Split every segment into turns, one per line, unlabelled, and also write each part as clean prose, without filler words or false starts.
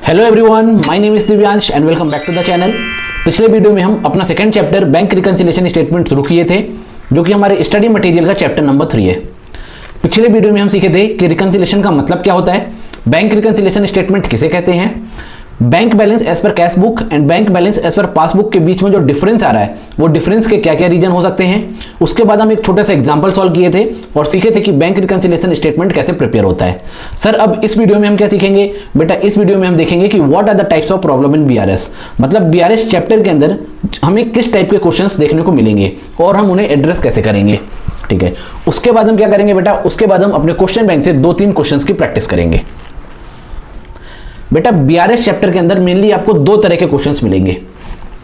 Hello everyone, my name is Divyansh and welcome back to the channel. पिछले video में हम अपना second chapter bank reconciliation statement शुरू किए थे, जो कि हमारे स्टडी मटेरियल का चैप्टर नंबर 3 है। पिछले वीडियो में हम सीखे थे कि रिकंसिलिएशन का मतलब क्या होता है, बैंक रिकंसिलिएशन स्टेटमेंट किसे कहते हैं, bank balance as per cash book and bank balance as per passbook के बीच में जो डिफरेंस आ रहा है वो डिफरेंस के क्या क्या रीजन हो सकते हैं। उसके बाद हम एक छोटा सा एग्जांपल सॉल्व किए थे और सीखे थे कि बैंक रिकंसिलिएशन स्टेटमेंट कैसे प्रिपेयर होता है। सर अब इस वीडियो में हम क्या सीखेंगे बेटा, इस वीडियो में हम देखेंगे कि what are the types of problem in BRS, मतलब बीआरएस चैप्टर के अंदर हमें किस टाइप के क्वेश्चंस देखने को मिलेंगे और हम उन्हें एड्रेस कैसे करेंगे। ठीक है, उसके बाद हम क्या करेंगे बेटा, उसके बाद हम अपने क्वेश्चन बैंक से 2-3 क्वेश्चंस की प्रैक्टिस करेंगे। बेटा बीआरएस चैप्टर के अंदर मेनली आपको 2 तरह के क्वेश्चंस मिलेंगे।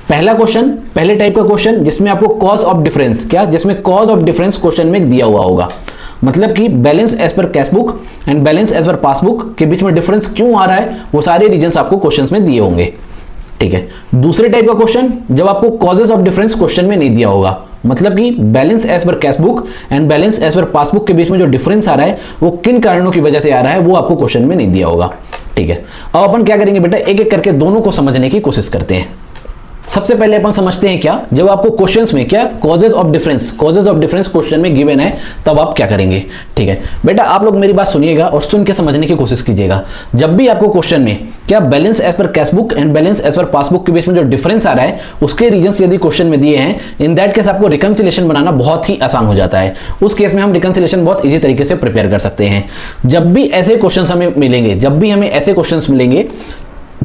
पहला क्वेश्चन, पहले टाइप का क्वेश्चन जिसमें आपको कॉज ऑफ डिफरेंस, क्या जिसमें कॉज ऑफ डिफरेंस क्वेश्चन में दिया हुआ होगा, मतलब कि balance as per cash book and balance as per passbook के बीच में डिफरेंस क्यों आ रहा है, वो सारे रीजंस आपको क्वेश्चंस में दिए होंगे। ठीक है, दूसरे टाइप का क्वेश्चन जब आपको कॉजेज ऑफ डिफरेंस क्वेश्चन में नहीं दिया होगा, मतलब कि balance as per cash book and balance as per passbook के बीच में जो डिफरेंस आ रहा है वो किन कारणों की वजह से आ रहा है वो आपको क्वेश्चन में नहीं दिया होगा। ठीक है, अब अपन क्या करेंगे बेटा, एक एक करके दोनों को समझने की कोशिश करते हैं। सबसे पहले अपन समझते हैं क्या, जब आपको क्वेश्चंस में क्या कॉजेज ऑफ डिफरेंस क्वेश्चन में गिवन है तब आप क्या करेंगे। ठीक है बेटा, आप लोग मेरी बात सुनिएगा और सुन के समझने की कोशिश कीजिएगा। जब भी आपको क्वेश्चन में क्या balance as per cash book and balance as per passbook के बीच में जो डिफरेंस आ रहा है उसके रीजंस यदि क्वेश्चन में दिए हैं, इन दैट केस आपको रिकंसिलिएशन बनाना बहुत ही आसान हो जाता है। उस केस में हम रिकंसिलिएशन बहुत ईजी तरीके से प्रिपेयर कर सकते हैं। जब भी ऐसे क्वेश्चन हमें मिलेंगे,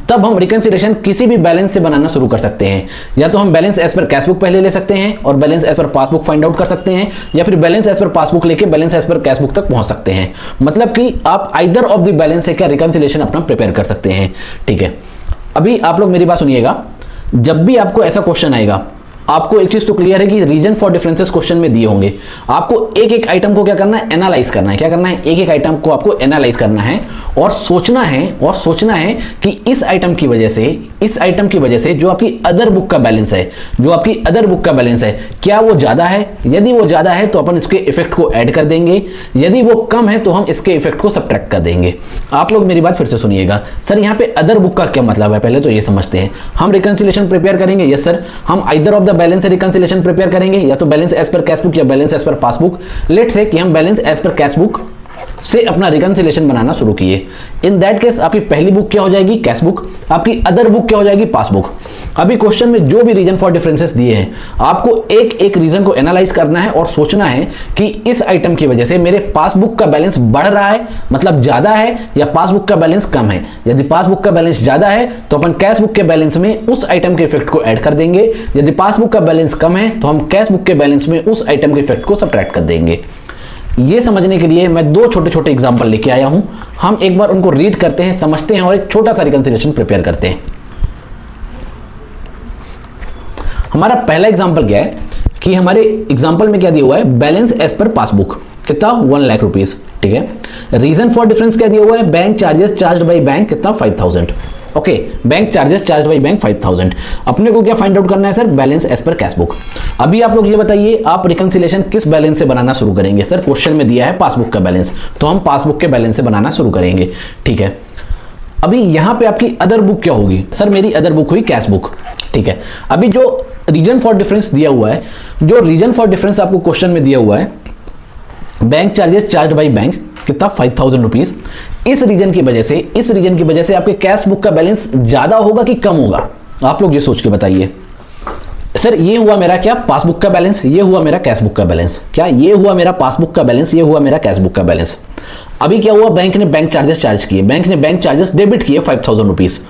तब हम रिकंसिलिएशन किसी भी बैलेंस से बनाना शुरू कर सकते हैं। या तो हम balance as per cash book पहले ले सकते हैं और balance as per passbook find out कर सकते हैं, या फिर बैलेंस एज पर पासबुक लेके balance as per cash book तक पहुंच सकते हैं। मतलब कि आप आइदर ऑफ द बैलेंस से क्या रिकंसिलिएशन अपना प्रिपेयर कर सकते हैं। ठीक है, अभी आप लोग मेरी बात सुनिएगा, जब भी आपको ऐसा क्वेश्चन आएगा, आपको एक चीज तो क्लियर है कि रीजन फॉर डिफरेंसेस क्वेश्चन में दिए होंगे। आपको एक एक आइटम को क्या करना है, एनालाइज करना है। क्या करना है, एक एक आइटम को आपको एनालाइज करना है और सोचना है कि इस आइटम की वजह से जो आपकी अदर बुक का बैलेंस है, क्या वो ज्यादा है। यदि वो ज्यादा है तो अपन इसके इफेक्ट को ऐड कर देंगे, यदि वो कम है तो हम इसके इफेक्ट को सब्ट्रैक्ट कर देंगे। आप लोग मेरी बात फिर से सुनिएगा। सर यहाँ पे अदर बुक का क्या मतलब है, पहले तो ये समझते हैं। हम रिकंसिलिएशन प्रिपेयर करेंगे, यस सर, हम आइदर ऑफ द बैलेंस से रिकंसिलिएशन प्रिपेयर करेंगे, या तो balance as per cash book या balance as per passbook. Let's say कि हम balance as per cash book से अपना रिकंसिलिएशन बनाना शुरू किए। इन दैट केस आपकी पहली बुक क्या हो जाएगी, कैश बुक, आपकी अदर बुक क्या हो जाएगी, पासबुक। अभी क्वेश्चन में जो भी रीजन फॉर डिफरेंसेस दिए हैं, आपको एक एक रीजन को एनालाइज करना है और सोचना है कि इस आइटम की वजह से मेरे पासबुक का बैलेंस बढ़ रहा है, मतलब ज्यादा है, या पासबुक का बैलेंस कम है। यदि पासबुक का बैलेंस ज्यादा है तो अपन कैश बुक के बैलेंस में उस आइटम के इफेक्ट को ऐड कर देंगे, यदि पासबुक का बैलेंस कम है तो हम कैश बुक के बैलेंस में उस आइटम के इफेक्ट को सब्ट्रैक्ट कर देंगे। ये समझने के लिए मैं 2 छोटे छोटे एग्जांपल लेके आया हूं, हम एक बार उनको रीड करते हैं, समझते हैं और एक छोटा सा रिकंसिलिएशन प्रिपेयर करते हैं। हमारा पहला एग्जांपल क्या है कि हमारे एग्जांपल में क्या दिया हुआ है, बैलेंस एज पर पासबुक कितना 1 लाख रुपीस। ठीक है, रीजन फॉर डिफरेंस क्या दिया हुआ है, bank charges charged by bank कितना 5000। Okay, bank charges charge by bank 5000। अपने को क्या फाइंड आउट करना है sir, balance as per cash book. अभी आप लोग ये बताइए, आप रिकंसिलिएशन किस बैलेंस से बनाना शुरू करेंगे। सर क्वेश्चन में दिया है पासबुक का बैलेंस, तो हम पासबुक के बैलेंस से बनाना शुरू करेंगे। ठीक है, अभी यहां पे आपकी अदर बुक क्या होगी, सर मेरी अदर बुक हुई कैश बुक। ठीक है, अभी जो रीजन फॉर डिफरेंस दिया हुआ है, जो रीजन फॉर डिफरेंस आपको क्वेश्चन में दिया हुआ है, bank charges charge by bank कितना 5000 रुपीज। इस रीजन की वजह से आपके कैश बुक का बैलेंस ज्यादा होगा कि कम होगा, आप लोग ये सोच के बताइए। सर ये हुआ मेरा क्या, पासबुक का बैलेंस, ये हुआ मेरा कैश बुक का बैलेंस। क्या ये हुआ मेरा पासबुक का बैलेंस, ये हुआ मेरा कैश बुक का बैलेंस। अभी क्या हुआ, बैंक ने बैंक चार्जेस चार्ज किए, बैंक ने बैंक चार्जेस डेबिट किए 5000 रुपीज।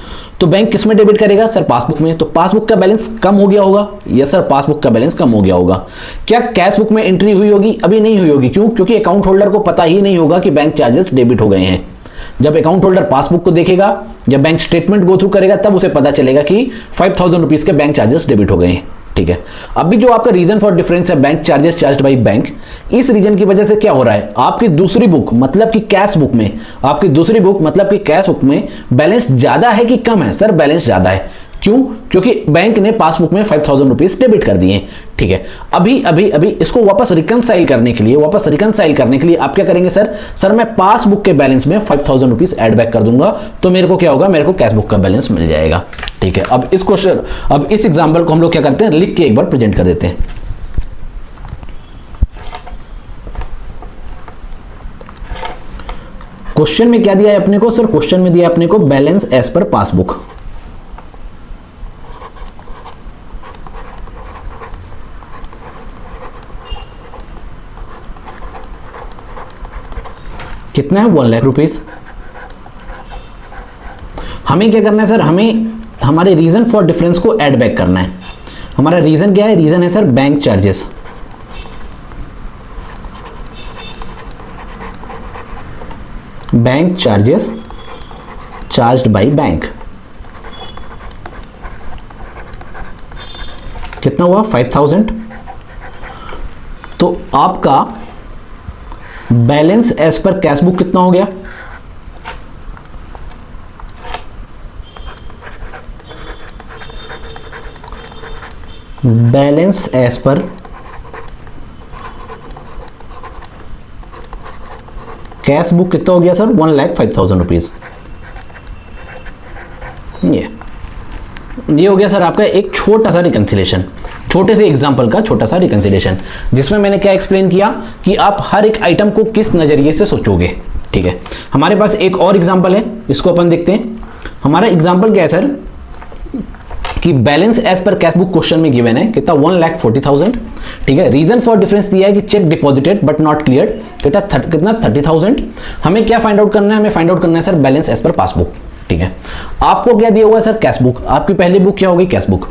तो बैंक किस में डेबिट करेगा, सर पासबुक में। तो पासबुक का बैलेंस कम हो गया होगा, यस सर पासबुक का बैलेंस कम हो गया होगा। क्या कैश बुक में एंट्री हुई होगी, अभी नहीं हुई होगी। क्यों, क्योंकि अकाउंट होल्डर को पता ही नहीं होगा कि बैंक चार्जेस डेबिट हो गए हैं। जब अकाउंट होल्डर पासबुक को देखेगा, जब बैंक स्टेटमेंट गो थ्रू करेगा, तब उसे पता चलेगा कि 5000 रुपीज के बैंक चार्जेस डेबिट हो गए हैं। ठीक है, अभी जो आपका रीजन फॉर डिफरेंस है bank charges charged by bank, इस रीजन की वजह से क्या हो रहा है, आपकी दूसरी बुक मतलब कि कैश बुक में, बैलेंस ज्यादा है कि कम है। सर बैलेंस ज्यादा है। क्यों? क्योंकि बैंक ने पासबुक में 5000 रुपीज डेबिट कर दिए। ठीक है, अभी अभी अभी इसको वापस रिकंसाइल करने के लिए आप क्या करेंगे सर मैं पासबुक के बैलेंस में 5000 रुपीज एड बैक कर दूंगा, तो मेरे को क्या होगा, मेरे को कैशबुक का बैलेंस मिल जाएगा। ठीक है, अब इस एग्जाम्पल को हम लोग क्या करते हैं, लिख के एक बार प्रेजेंट कर देते हैं। क्वेश्चन में क्या दिया है अपने को सर? क्वेश्चन में दिया अपने को बैलेंस एज पर पासबुक। कितना है? 1 लाख रुपीज। हमें क्या करना है सर, हमें हमारे रीजन फॉर डिफरेंस को ऐड बैक करना है। हमारा रीजन क्या है? रीजन है sir bank charges. Bank charges charged by bank. कितना हुआ? 5000। तो आपका बैलेंस एज पर कैशबुक कितना हो गया? बैलेंस एज पर कैशबुक कितना हो गया सर? 1,05,000 रुपीज। ये हो गया सर आपका एक छोटा सा रिकंसिलेशन, छोटे से एग्जाम्पल का छोटा सा रिकंसिलेशन, जिसमें मैंने क्या एक्सप्लेन किया कि आप हर एक आइटम को किस नजरिए से सोचोगे। ठीक है, हमारे पास एक और एग्जाम्पल है, इसको अपन देखते हैं। हमारा एग्जाम्पल क्या है सर कि balance as per cashbook question में गिवन है कितना? 1,40,000। ठीक है, रीजन फॉर डिफरेंस दिया है कि check deposited but not cleared, कितना 30,000। हमें क्या फाइंड आउट करना है? हमें फाइंड आउट करना है sir balance as per passbook. ठीक है, आपको क्या दिया हुआ है सर? कैशबुक। आपकी पहली बुक क्या होगी? कैशबुक।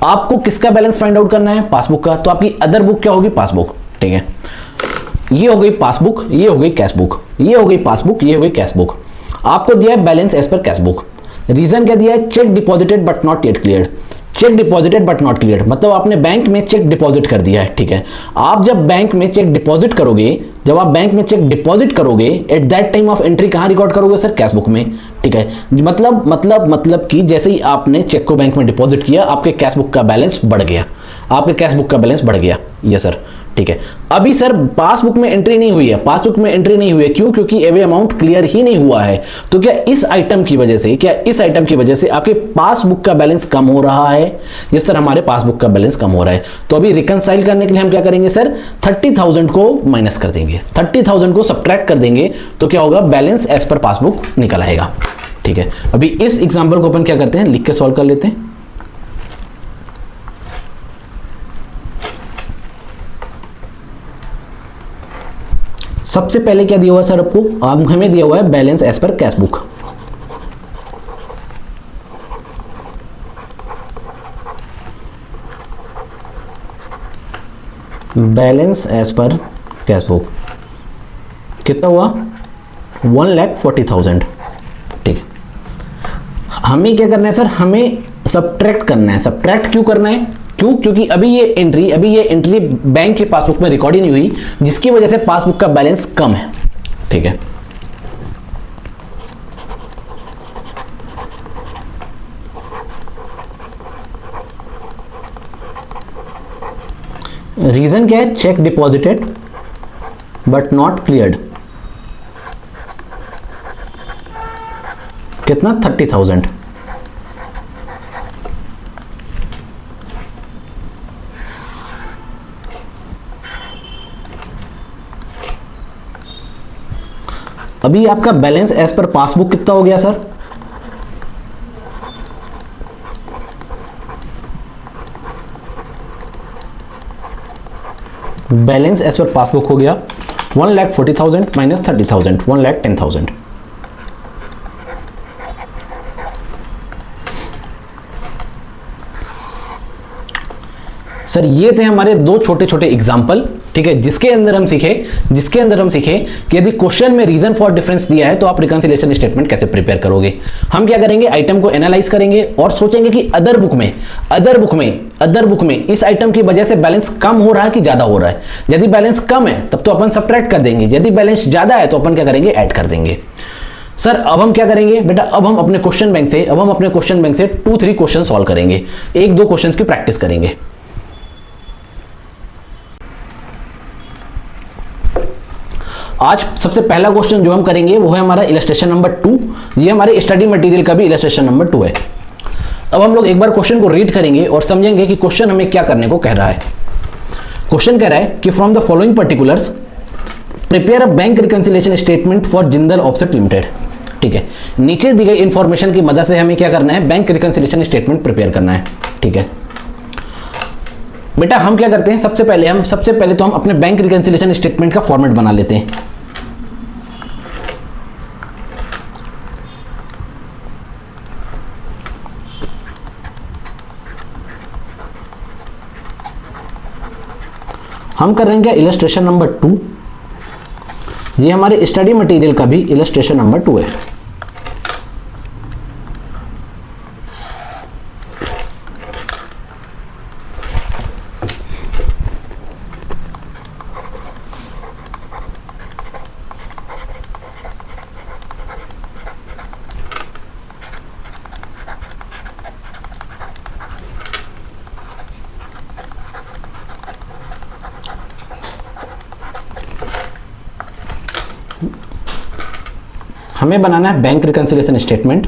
आपको किसका बैलेंस फाइंड आउट करना है? पासबुक का। तो आपकी अदर बुक क्या होगी? पासबुक। ठीक है, ये हो गई पासबुक, ये हो गई कैशबुक, ये हो गई पासबुक, ये हो गई कैशबुक। आपको दिया है balance as per cashbook. Reason क्या दिया है? Cheque deposited but not yet cleared. Cheque deposited but not cleared मतलब आपने बैंक में चेक डिपॉजिट कर दिया है। ठीक है, आप जब बैंक में चेक डिपॉजिट करोगे, जब आप बैंक में चेक डिपॉजिट करोगे, at that time of entry कहां रिकॉर्ड करोगे सर? कैशबुक में। ठीक है, मतलब कि जैसे ही आपने चेक को बैंक में डिपॉजिट किया, आपके कैशबुक का बैलेंस बढ़ गया, आपके कैशबुक का बैलेंस बढ़ गया। Yes sir. ठीक है, अभी सर पासबुक में एंट्री नहीं हुई है, पासबुक में एंट्री नहीं हुई है। क्यों? क्योंकि एवे अमाउंट क्लियर ही नहीं हुआ है। तो क्या इस आइटम की वजह से आपके पासबुक का बैलेंस कम हो रहा है? यस सर, हमारे पासबुक का बैलेंस कम हो रहा है। तो अभी रिकंसाइल करने के लिए हम क्या करेंगे सर? 30,000 को माइनस कर देंगे, 30,000 को सब्ट्रैक्ट कर देंगे, तो क्या होगा? बैलेंस एज पर पासबुक निकल आएगा। ठीक है, अभी इस एग्जाम्पल को अपन क्या करते हैं, लिख के सॉल्व कर लेते हैं। सबसे पहले क्या दिया हुआ है सर आपको? हमें दिया हुआ है balance as per cashbook. Balance as per cashbook कितना हुआ? 1,40,000। ठीक है, हमें क्या करना है सर? हमें सब्ट्रैक्ट करना है। सब्ट्रैक्ट क्यों करना है? क्यों? क्योंकि अभी ये एंट्री बैंक के पासबुक में रिकॉर्ड ही नहीं हुई, जिसकी वजह से पासबुक का बैलेंस कम है। ठीक है, रीजन क्या है? Cheque deposited but not cleared. कितना? 30,000। अभी आपका बैलेंस एज पर पासबुक कितना हो गया sir? Balance as per passbook हो गया 1,40,000 माइनस 30,000, 1,10,000। सर ये थे हमारे दो छोटे छोटे एग्जाम्पल। ठीक है, जिसके अंदर हम सीखे कि यदि क्वेश्चन में रीजन फॉर डिफरेंस दिया है तो आप रिकंसिलिएशन स्टेटमेंट कैसे प्रिपेयर करोगे। हम क्या करेंगे? आइटम को एनालाइज करेंगे और सोचेंगे कि अदर बुक में इस आइटम की वजह से बैलेंस कम हो रहा है कि ज्यादा हो रहा है। यदि बैलेंस कम है तब तो अपन सब्ट्रैक्ट कर देंगे, यदि बैलेंस ज्यादा है तो अपन क्या करेंगे? ऐड कर देंगे। सर अब हम क्या करेंगे बेटा, अब हम अपने क्वेश्चन बैंक से 2-3 क्वेश्चन सॉल्व करेंगे, 1-2 क्वेश्चंस की प्रैक्टिस करेंगे। आज सबसे पहला क्वेश्चन जो हम करेंगे वो है हमारा इलस्ट्रेशन नंबर 2। ये हमारे स्टडी मटेरियल का भी इलस्ट्रेशन नंबर 2 है। अब हम लोग एक बार क्वेश्चन को रीड करेंगे और समझेंगे कि क्वेश्चन हमें क्या करने को कह रहा है। क्वेश्चन कह रहा है कि from the following particulars prepare a bank reconciliation statement for Jindal offset limited. ठीक है, नीचे दी गई इंफॉर्मेशन की मदद से हमें क्या करना है, बैंक रिकंसिलिएशन स्टेटमेंट प्रिपेयर करना है। ठीक है बेटा, हम क्या करते हैं, सबसे पहले तो हम अपने बैंक रिकंसिलिएशन स्टेटमेंट का फॉर्मेट बना लेते हैं। हम कर रहे हैं क्या, इलस्ट्रेशन नंबर 2। ये हमारे स्टडी मटेरियल का भी इलस्ट्रेशन नंबर 2 है। हमें बनाना है बैंक रिकंसिलिएशन स्टेटमेंट।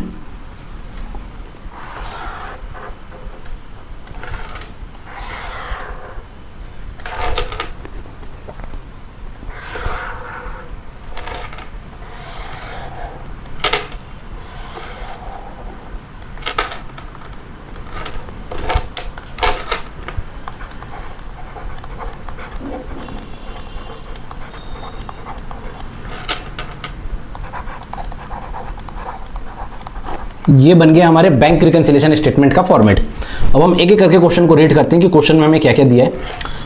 ये बन गया हमारे बैंक रिकंसिलिएशन स्टेटमेंट का फॉर्मेट। अब हम एक एक करके क्वेश्चन को रीड करते हैं कि क्वेश्चन में हमें क्या क्या दिया है।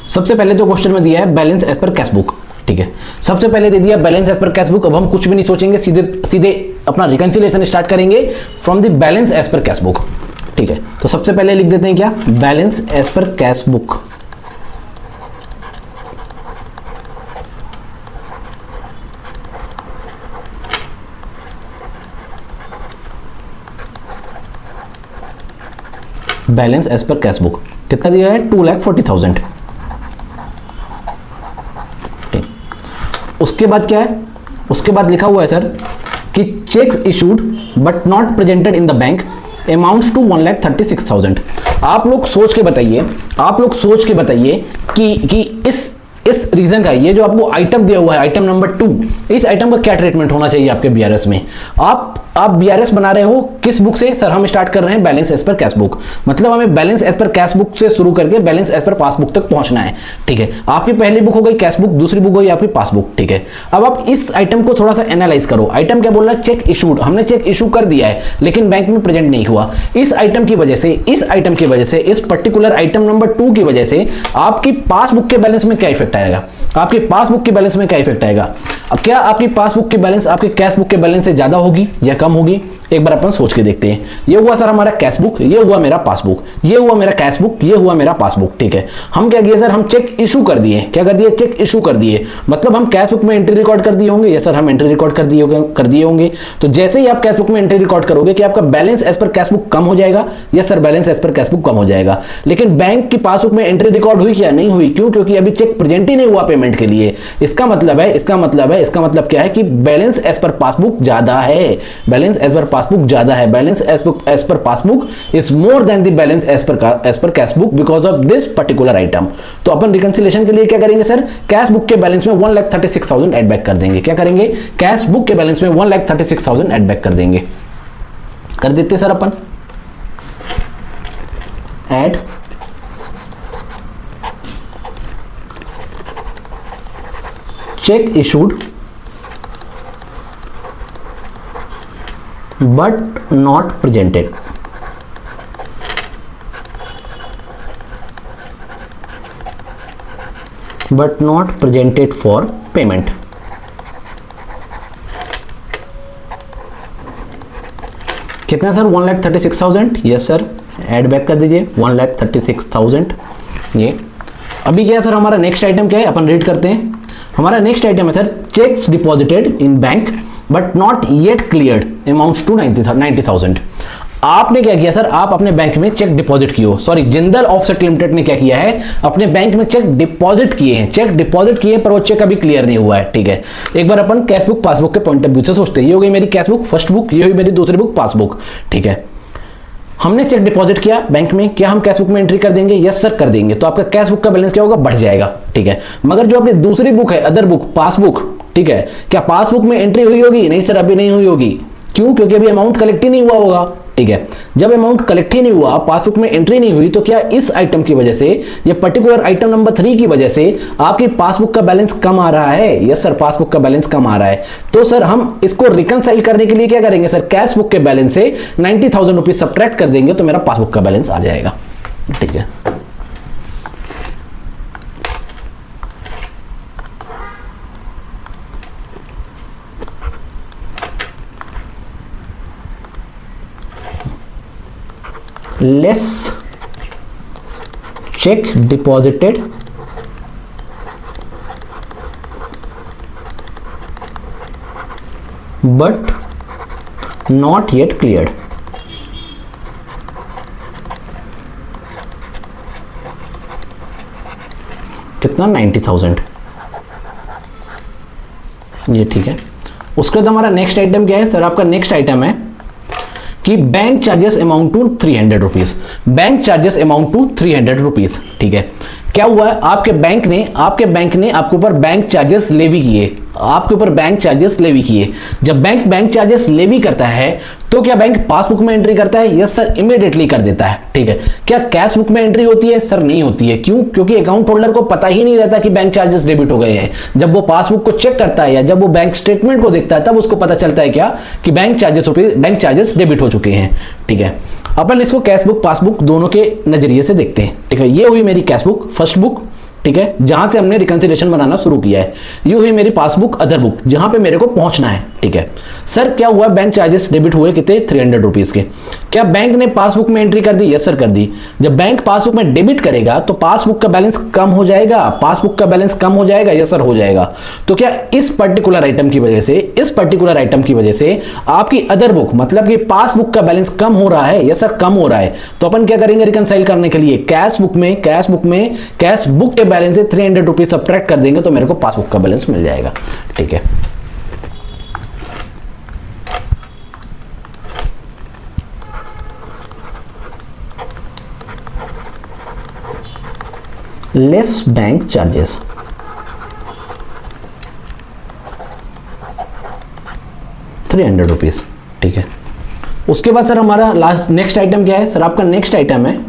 सबसे पहले तो क्वेश्चन में दिया है balance as per cash book. ठीक है, सबसे पहले दे दिया balance as per cash book. अब हम कुछ भी नहीं सोचेंगे, सीधे अपना रिकंसिलिएशन स्टार्ट करेंगे from the balance as per cash book. ठीक है, तो सबसे पहले लिख देते हैं क्या, balance as per cash book. Balance as per cash book कितना दिया है, 2,40,000। उसके बाद क्या है, उसके बाद लिखा हुआ है सर कि cheques issued but not presented in the bank amounts to 1,36,000। आप लोग सोच के बताइए कि इस रीजन का, ये जो आपको आइटम दिया हुआ है आइटम नंबर 2, इस आइटम का क्या ट्रीटमेंट होना चाहिए आपके बीआरएस में। आप बीआरएस बना रहे हो किस बुक से, सर हम स्टार्ट कर रहे हैं balance as per cash book. मतलब हमें balance as per cash book से शुरू करके बैलेंस एज पर पासबुक तक पहुंचना है। ठीक है, आपकी पहली बुक हो गई कैश बुक, दूसरी बुक हो गई आपकी पासबुक। ठीक है, अब आप इस आइटम को थोड़ा सा एनालाइज करो। आइटम क्या बोल रहा है, चेक इशूड। हमने चेक इशू कर दिया है लेकिन बैंक में प्रेजेंट नहीं हुआ। इस आइटम की वजह से, इस पर्टिकुलर आइटम नंबर 2 की वजह से आपकी पासबुक के बैलेंस में क्या इफेक्ट आएगा, आपकी पासबुक के बैलेंस में क्या इफेक्ट आएगा। क्या आपकी पासबुक के बैलेंस आपके कैश बुक के बैलेंस से ज्यादा होगी या कम होगी, एक बार अपन सोच के देखते हैं। ये हुआ सर हमारा कैश बुक, ये हुआ मेरा पासबुक, ये हुआ मेरा कैश बुक, ये हुआ मेरा पासबुक। ठीक है, हम क्या किए सर, हम चेक इशू कर दिए। क्या कर दिए, चेक इशू कर दिए। मतलब हम कैश बुक में एंट्री रिकॉर्ड कर दिए होंगे। या सर हम एंट्री रिकॉर्ड कर दिए होंगे। तो जैसे ही आप कैश बुक में एंट्री रिकॉर्ड करोगे कि आपका balance as per cash book कम हो जाएगा। Yes sir, balance as per cash book कम हो जाएगा। लेकिन बैंक की पासबुक में एंट्री रिकॉर्ड हुई क्या, नहीं हुई। क्यों, क्योंकि अभी चेक प्रेजेंट ही नहीं हुआ पेमेंट के लिए। इसका मतलब क्या है कि बैलेंस एज पर पासबुक ज्यादा है, बैलेंस एज पर पासबुक ज्यादा है। Balance as per passbook is more than the balance as per cash book because of this particular item. तो अपन रिकंसिलिएशन के लिए क्या करेंगे सर, कैश बुक के बैलेंस में 1,36,000 एड बैक कर देंगे। क्या करेंगे, कैश बुक के बैलेंस में 1,36,000 एड बैक कर देंगे। कर देते sir upon add check issued but not presented। but not presented for payment। कितना sir, 1,36,000। Yes sir, add back कर दीजिए 1,36,000। ये अभी क्या है सर, हमारा नेक्स्ट आइटम क्या है, अपन रीड करते हैं। हमारा नेक्स्ट आइटम है sir cheques deposited in bank but not yet cleared amounts to 90,000। आपने क्या किया सर, आप अपने बैंक में चेक डिपॉजिट किए हो, सॉरी जिंदल ऑफसेट लिमिटेड ने क्या किया है, अपने बैंक में चेक डिपॉजिट किए हैं, चेक डिपॉजिट किए पर वो चेक अभी क्लियर नहीं हुआ है। ठीक है, एक बार अपन कैश बुक पासबुक के पॉइंट ऑफ व्यू से सोचते हैं, ये हो गई मेरी कैश बुक फर्स्ट बुक, ये हुई मेरी दूसरी बुक पासबुक। ठीक है, हमने चेक डिपॉजिट किया बैंक में, क्या हम कैश बुक में एंट्री कर देंगे? यस सर कर देंगे, तो आपका कैश बुक का बैलेंस क्या होगा, बढ़ जाएगा। ठीक है, मगर जो आपकी दूसरी बुक है अदर बुक पासबुक, ठीक है, क्या पासबुक में एंट्री हुई होगी? नहीं सर अभी नहीं हुई होगी, क्यों? क्योंकि अभी अमाउंट कलेक्ट ही नहीं हुआ होगा। ठीक है, जब अमाउंट कलेक्ट ही नहीं हुआ, पासबुक में एंट्री नहीं हुई, तो क्या इस आइटम की वजह से, ये पर्टिकुलर आइटम नंबर 3 की वजह से आपकी पासबुक का बैलेंस कम आ रहा है? यस सर पासबुक का बैलेंस कम आ रहा है। तो सर हम इसको रिकंसाइल करने के लिए क्या करेंगे सर, कैश बुक के बैलेंस से 90,000 रुपीज सब्ट्रैक्ट कर देंगे तो मेरा पासबुक का बैलेंस आ जाएगा। ठीक है, less check deposited but not yet cleared। कितना? 90,000। ये ठीक है, उसके बाद हमारा नेक्स्ट आइटम क्या है सर, आपका नेक्स्ट आइटम है कि bank charges amount to 300 rupees, bank charges amount to 300 rupees. ठीक है, क्या हुआ है, आपके बैंक ने आपके ऊपर बैंक चार्जेस लेवी किए, आपके ऊपर बैंक चार्जेस लेवी किए। जब बैंक चार्जेस लेवी करता है तो क्या बैंक पासबुक में एंट्री करता है? यस सर इमीडिएटली कर देता है। ठीक है, क्या कैश बुक में एंट्री होती है? सर नहीं होती है, क्यों? क्योंकि अकाउंट होल्डर को पता ही नहीं रहता कि बैंक चार्जेस डेबिट हो गए हैं। जब वो पासबुक को चेक करता है या जब वो बैंक स्टेटमेंट को देखता है तब उसको पता चलता है क्या, कि बैंक चार्जेस डेबिट हो चुके हैं। ठीक है, अपन इसको कैश बुक पासबुक दोनों के नजरिए से देखते हैं। ठीक है, ये हुई मेरी कैश बुक फर्स्ट बुक, ठीक है, जहां से हमने रिकंसिलिएशन बनाना शुरू किया है। ये हुई मेरी पासबुक अदर बुक, जहां पे मेरे को पहुंचना है। ठीक है, सर क्या हुआ, बैंक चार्जेस डेबिट हुए कितने? 300 रुपीज के। क्या बैंक ने पासबुक में एंट्री कर दी? यस सर कर दी। जब बैंक पासबुक में डेबिट करेगा तो पासबुक का बैलेंस कम हो जाएगा, पासबुक का बैलेंस कम हो जाएगा। यस सर हो जाएगा। तो क्या इस पर्टिकुलर आइटम की वजह से आपकी अदर बुक मतलब कि पासबुक का बैलेंस कम हो रहा है? यस सर कम हो रहा है। तो अपन क्या करेंगे रिकंसाइल करने के लिए, कैश बुक के बैलेंस से 300 रुपीज सब्ट्रैक्ट कर देंगे तो मेरे को पासबुक का बैलेंस मिल जाएगा। ठीक है, लेस बैंक चार्जेस, ₹300। ठीक है, उसके बाद सर हमारा नेक्स्ट आइटम क्या है सर, आपका नेक्स्ट आइटम है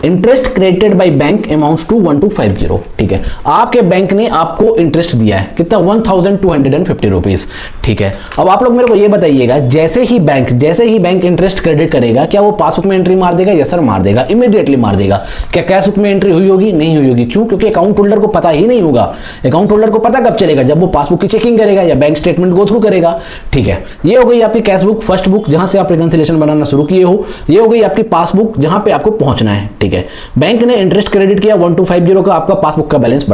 interest credited by bank amounts to 1250। ठीक है, आपके बैंक ने आपको इंटरेस्ट दिया है कितना? 1250 रुपीज। ठीक है, अब आप लोग मेरे को ये बताइएगा, जैसे ही बैंक इंटरेस्ट क्रेडिट करेगा क्या वो पासबुक में एंट्री मार देगा? यस सर मार देगा, इमीडिएटली मार देगा। क्या कैश बुक में एंट्री हुई होगी? नहीं हुई होगी, क्यों? क्योंकि अकाउंट होल्डर को पता ही नहीं होगा। अकाउंट होल्डर को पता कब चलेगा? जब वो पासबुक की चेकिंग करेगा या बैंक स्टेटमेंट गो थ्रू करेगा। ठीक है, ये हो गई आपकी कैश बुक फर्स्ट बुक, जहां से आप रिकंसिलिएशन बनाना शुरू किए हो। ये हो गई आपकी पासबुक जहां पे आपको पहुंचना है। ठीक है, बैंक ने इंटरेस्ट क्रेडिट किया 1250 का, आपका पासबुक का बैलेंस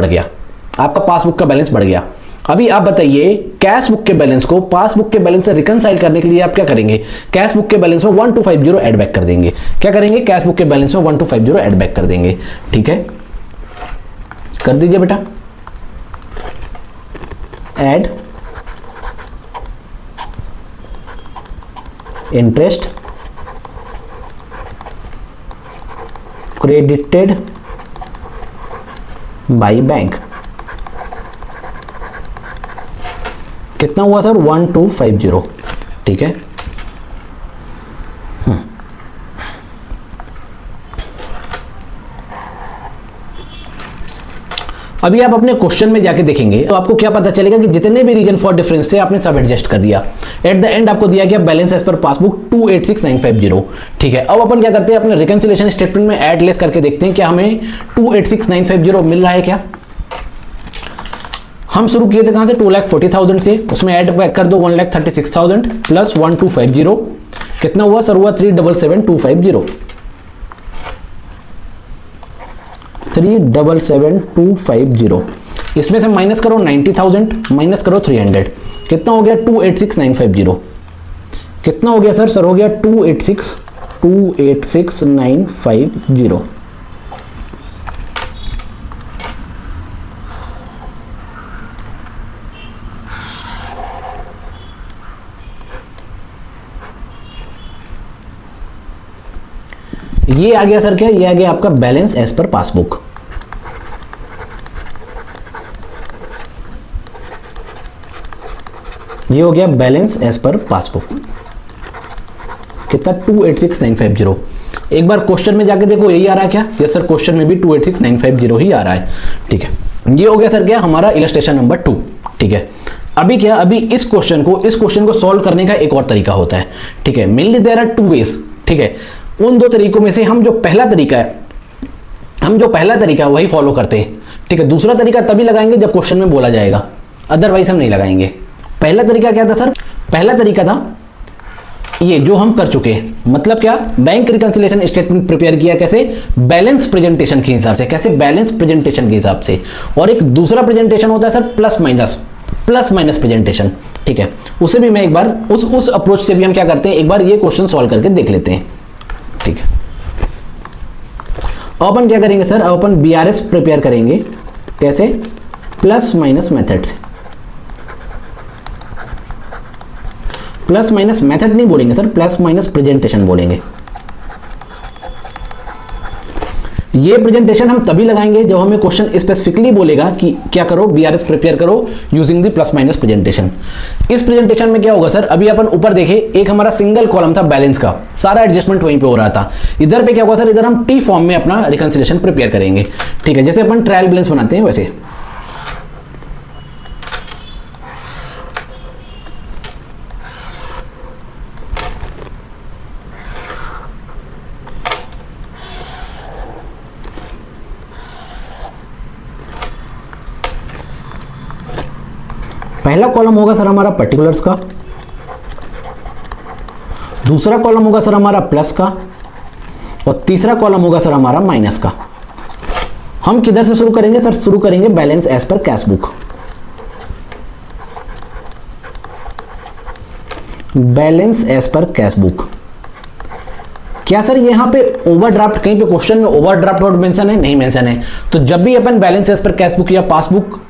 बढ़ गया। अभी आप बताइए, कैश बुक के बैलेंस को पासबुक के बैलेंस से रिकंसाइल करने के लिए आप क्या करेंगे? कैश बुक के बैलेंस में 1250 ऐड बैक कर देंगे। क्या करेंगे? कैश बुक के बैलेंस में 1250 ऐड बैक कर देंगे। ठीक है, कर दीजिए बेटा, add interest credited by bank. कितना हुआ सर? 1250। ठीक है, अभी आप अपने क्वेश्चन में जाके देखेंगे तो आपको क्या पता चलेगा कि जितने भी रीजन फॉर डिफरेंस थे आपने सब एडजस्ट कर दिया। एट द एंड आपको दिया गया बैलेंस एज पर पासबुक 286950। ठीक है, अब अपन क्या करते हैं, अपने रिकंसिलिएशन स्टेटमेंट में ऐड लेस करके देखते हैं क्या हमें 286950 मिल रहा है क्या। हम शुरू किए थे कहां से? 2,40,000 से, उसमें ऐड बैक कर दो 1,36,000 प्लस 1250। कितना हुआ सर? हुआ 377,250। 377,250। इसमें से माइनस करो 90,000, माइनस करो 300, कितना हो गया 286950। कितना हो गया सर? सर हो गया 286950। ये आ गया सर क्या? ये आ गया आपका बैलेंस एज पर पासबुक। ये हो गया बैलेंस एज पर पासबुक। कितना? 286950। एक बार क्वेश्चन में जाके देखो यही आ रहा है क्या? यस सर, क्वेश्चन में भी 286950 ही आ रहा है। ठीक है, ये हो गया सर क्या? हमारा इलस्ट्रेशन नंबर 2। ठीक है, अभी क्या? अभी इस क्वेश्चन को सॉल्व करने का एक और तरीका होता है। ठीक है, मेनली देयर आर 2 वेज। ठीक है, उन 2 तरीकों में से हम जो पहला तरीका है वही फॉलो करते हैं। ठीक है, दूसरा तरीका तभी लगाएंगे जब क्वेश्चन में बोला जाएगा, अदरवाइज हम नहीं लगाएंगे। पहला तरीका क्या था सर? पहला तरीका था ये जो हम कर चुके हैं। मतलब क्या? बैंक रिकंसिलिएशन स्टेटमेंट प्रिपेयर किया। कैसे? बैलेंस प्रेजेंटेशन के हिसाब से। कैसे? बैलेंस प्रेजेंटेशन के हिसाब से। और एक दूसरा प्रेजेंटेशन होता है सर प्लस माइनस प्रेजेंटेशन। ठीक है, उसे भी मैं एक बार उस अप्रोच से भी हम क्या करते हैं, एक बार ये क्वेश्चन सॉल्व करके देख लेते हैं। ठीक है, अब अपन क्या करेंगे सर? अब अपन बीआरएस प्रिपेयर करेंगे। कैसे? प्लस माइनस मेथड से। प्लस माइनस मेथड नहीं बोलेंगे सर, प्लस माइनस प्रेजेंटेशन बोलेंगे। ये प्रेजेंटेशन हम तभी लगाएंगे जब हमें क्वेश्चन स्पेसिफिकली बोलेगा कि क्या करो, बीआरएस प्रिपेयर करो using the plus minus presentation. इस प्रेजेंटेशन में क्या होगा सर? अभी अपन ऊपर देखे, एक हमारा सिंगल कॉलम था बैलेंस का, सारा एडजस्टमेंट वहीं पे हो रहा था। इधर पे क्या होगा सर? इधर हम टी फॉर्म में अपना रिकंसिलिएशन प्रिपेयर करेंगे। ठीक है, जैसे अपन ट्रायल बैलेंस बनाते हैं वैसे। पहला कॉलम होगा सर हमारा पर्टिकुलर्स का, दूसरा कॉलम होगा सर हमारा प्लस का, और तीसरा कॉलम होगा सर हमारा माइनस का। हम किधर से शुरू करेंगे सर? शुरू करेंगे balance as per cash book. Balance as per cash book. क्या सर यहां पे ओवरड्राफ्ट, कहीं पे क्वेश्चन में ओवरड्राफ्ट वर्ड मेंशन है? नहीं मेंशन है। तो जब भी अपन balance as per cash book या पासबुक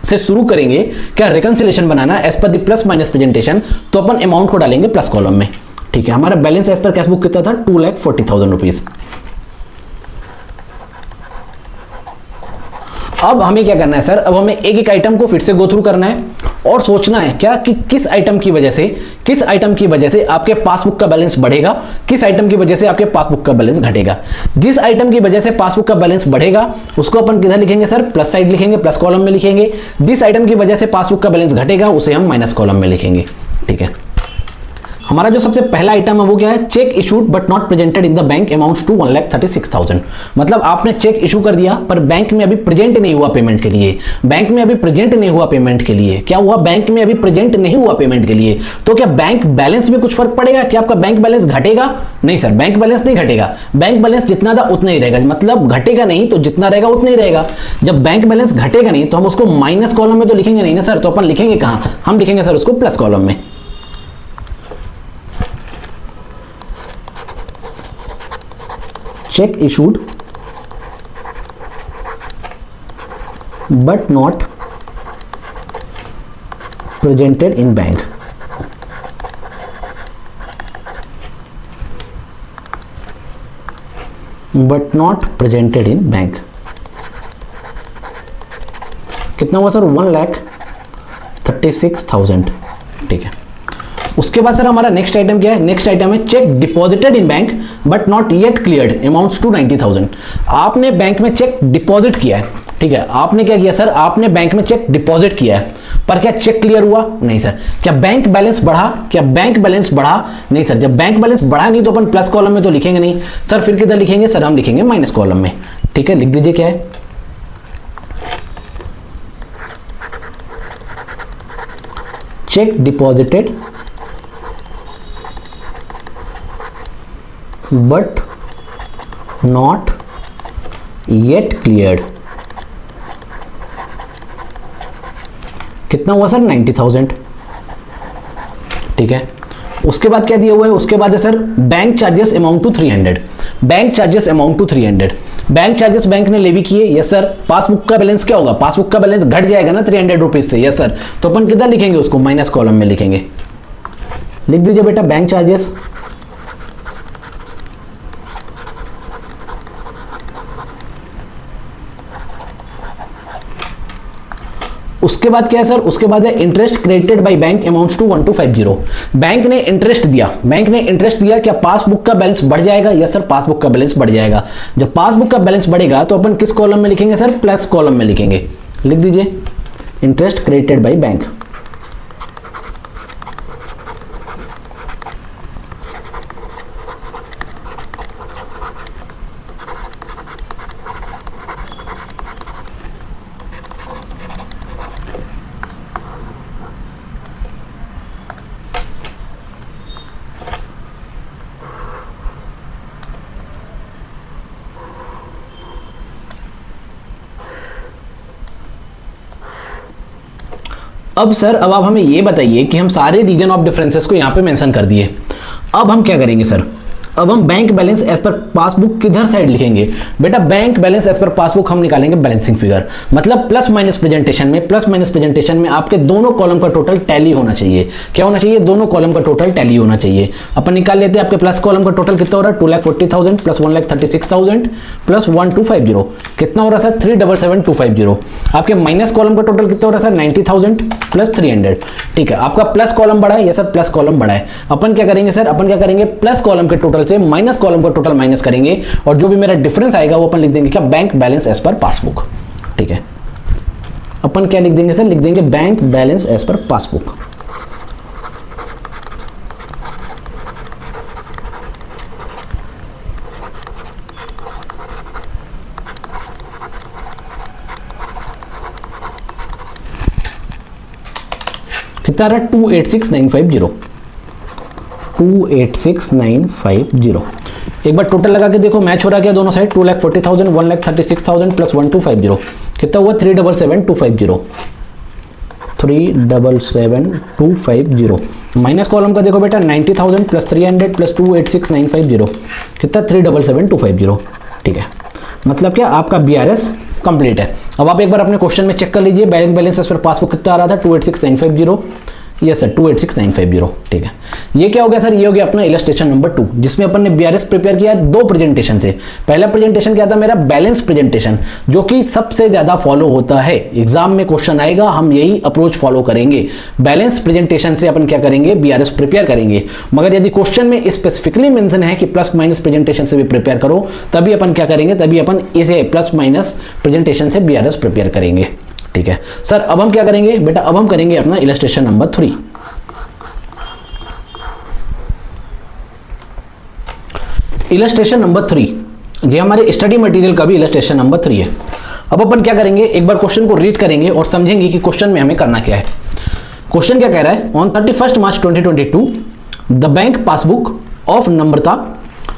से शुरू करेंगे क्या रिकंसिलिएशन बनाना as per the plus minus presentation, तो अपन अमाउंट को डालेंगे प्लस कॉलम में। ठीक है, हमारा balance as per cash book कितना था? 2,40,000 रुपीज। अब हमें क्या करना है सर? अब हमें एक एक आइटम को फिर से गो थ्रू करना है और सोचना है क्या कि किस आइटम की वजह से आपके पासबुक का बैलेंस बढ़ेगा, किस आइटम की वजह से आपके पासबुक का बैलेंस घटेगा। जिस आइटम की वजह से पासबुक का बैलेंस बढ़ेगा उसको अपन किधर लिखेंगे सर? प्लस साइड लिखेंगे, प्लस कॉलम में लिखेंगे। जिस आइटम की वजह से पासबुक का बैलेंस घटेगा उसे हम माइनस कॉलम में लिखेंगे। ठीक है, हमारा जो सबसे पहला आइटम है वो क्या है? Cheque issued but not presented in the bank amounts to 1,36,000। मतलब आपने चेक इशू कर दिया पर बैंक में अभी प्रेजेंट नहीं हुआ पेमेंट के लिए। बैंक में अभी प्रेजेंट नहीं हुआ पेमेंट के लिए। क्या हुआ? बैंक में अभी प्रेजेंट नहीं हुआ पेमेंट के लिए। तो क्या बैंक बैलेंस में कुछ फर्क पड़ेगा? क्या आपका बैंक बैलेंस घटेगा? नहीं सर, बैंक बैलेंस नहीं घटेगा। बैंक बैलेंस जितना था उतना ही रहेगा। मतलब घटेगा नहीं तो जितना रहेगा उतना ही रहेगा। जब बैंक बैलेंस घटेगा नहीं तो हम उसको माइनस कॉलम में तो लिखेंगे नहीं ना सर। तो अपन लिखेंगे कहां? हम लिखेंगे सर उसको प्लस कॉलम में। check issued but not presented in bank। but not presented in bank कितना हुआ सर? 1,36,000। ठीक है, उसके बाद सर हमारा नेक्स्ट आइटम क्या है? नेक्स्ट आइटम है cheque deposited in bank but not yet cleared amounts to 90,000। आपने बैंक में चेक डिपॉजिट किया है। ठीक है, आपने क्या किया सर? आपने बैंक में चेक डिपॉजिट किया है पर क्या चेक क्लियर हुआ? नहीं सर। क्या बैंक बैलेंस बढ़ा? क्या बैंक बैलेंस बढ़ा? नहीं सर। जब बैंक बैलेंस बढ़ा नहीं तो अपन प्लस कॉलम में तो लिखेंगे नहीं सर। फिर किधर लिखेंगे सर? हम लिखेंगे माइनस कॉलम में। ठीक है, लिख दीजिए क्या है? Cheque deposited but not yet cleared। कितना हुआ सर? 90,000। ठीक है। उसके बाद क्या दिया हुआ है, उसके बाद है sir bank charges amount to 300, bank charges amount to 300, bank charges bank ने लेवी किए, यस सर। पासबुक का बैलेंस क्या होगा, पासबुक का बैलेंस घट जाएगा ना 300 रुपीज से, यस सर। तो अपन कितना लिखेंगे उसको, माइनस कॉलम में लिखेंगे। लिख दीजिए बेटा बैंक चार्जेस, उसके बाद क्या है सर, उसके बाद है interest credited by bank amounts to 1250। Bank ने इंटरेस्ट दिया, बैंक ने इंटरेस्ट दिया, क्या पासबुक का बैलेंस बढ़ जाएगा, यस सर पासबुक का बैलेंस बढ़ जाएगा। जब पासबुक का बैलेंस बढ़ेगा तो अपन किस कॉलम में लिखेंगे सर, प्लस कॉलम में लिखेंगे। लिख दीजिए इंटरेस्ट क्रेडिटेड बाय बैंक। अब सर अब आप हमें ये बताइए कि हम सारे रीजन ऑफ डिफरेंसेस को यहां पे मेंशन कर दिए। अब हम क्या करेंगे सर, अब हम bank balance as per passbook किधर साइड लिखेंगे बेटा, bank balance as per passbook हम निकालेंगे बैलेंसिंग फिगर, मतलब प्लस माइनस प्रेजेंटेशन में, प्लस माइनस प्रेजेंटेशन में आपके दोनों कॉलम का टोटल टैली होना चाहिए। क्या होना चाहिए, दोनों कॉलम का टोटल टैली होना चाहिए। अपन निकाल लेते हैं, आपके प्लस कॉलम का टोटल कितना हो रहा है, 2,40,000 प्लस 1,36,000 प्लस 1,250 कितना हो रहा है सर, 3,77,250। आपके माइनस कॉलम का टोटल कितना हो रहा है सर, 90,000 प्लस 300। ठीक है, आपका प्लस कॉलम बड़ा है, यस सर प्लस कॉलम बड़ा है। अपन क्या करेंगे सर, अपन क्या करेंगे, प्लस कॉलम के टोटल से माइनस कॉलम का टोटल माइनस करेंगे और जो भी मेरा डिफरेंस आएगा वो अपन लिख देंगे क्या, bank balance as per passbook. ठीक है, अपन क्या लिख देंगे सर, लिख देंगे bank balance as per passbook. कितना रहा, 286,950, 286,950। एक बार टोटल लगा के देखो मैच हो रहा क्या दोनों साइड, 2,40,000 1,36,000 प्लस 1,250 कितना हुआ, 3,77,250, 3,77,250। माइनस कॉलम का देखो बेटा 90,000 प्लस 300 प्लस 286,950 कितना, 3,77,250। ठीक है, मतलब क्या आपका BRS कंप्लीट है। अब आप एक बार अपने क्वेश्चन में चेक कर लीजिए, बैंक बैलेंस पर पासबुक कितना आ रहा था, 286,950, यस सर 286,950। ठीक है, ये क्या हो गया सर, ये हो गया अपना इलस्ट्रेशन नंबर 2 जिसमें अपन ने BRS प्रिपेयर किया है दो प्रेजेंटेशन से। पहला प्रेजेंटेशन क्या था मेरा, बैलेंस प्रेजेंटेशन, जो कि सबसे ज्यादा फॉलो होता है, एग्जाम में क्वेश्चन आएगा, हम यही अप्रोच फॉलो करेंगे। बैलेंस प्रेजेंटेशन से अपन क्या करेंगे, BRS प्रिपेयर करेंगे। मगर यदि क्वेश्चन में स्पेसिफिकली मेंशन है कि प्लस माइनस प्रेजेंटेशन से भी प्रिपेयर करो, तभी अपन क्या करेंगे, तभी अपन इसे प्लस माइनस प्रेजेंटेशन से BRS प्रिपेयर करेंगे। ठीक है सर, अब हम क्या करेंगे बेटा, अब हम करेंगे अपना इलस्ट्रेशन नंबर 3। इलस्ट्रेशन नंबर 3 ये हमारे स्टडी मटेरियल का भी इलस्ट्रेशन नंबर 3 है। अब अपन क्या करेंगे, एक बार क्वेश्चन को रीड करेंगे और समझेंगे कि क्वेश्चन में हमें करना क्या है। क्वेश्चन क्या कह रहा है, on 31 March 2022 the bank passbook of Namrata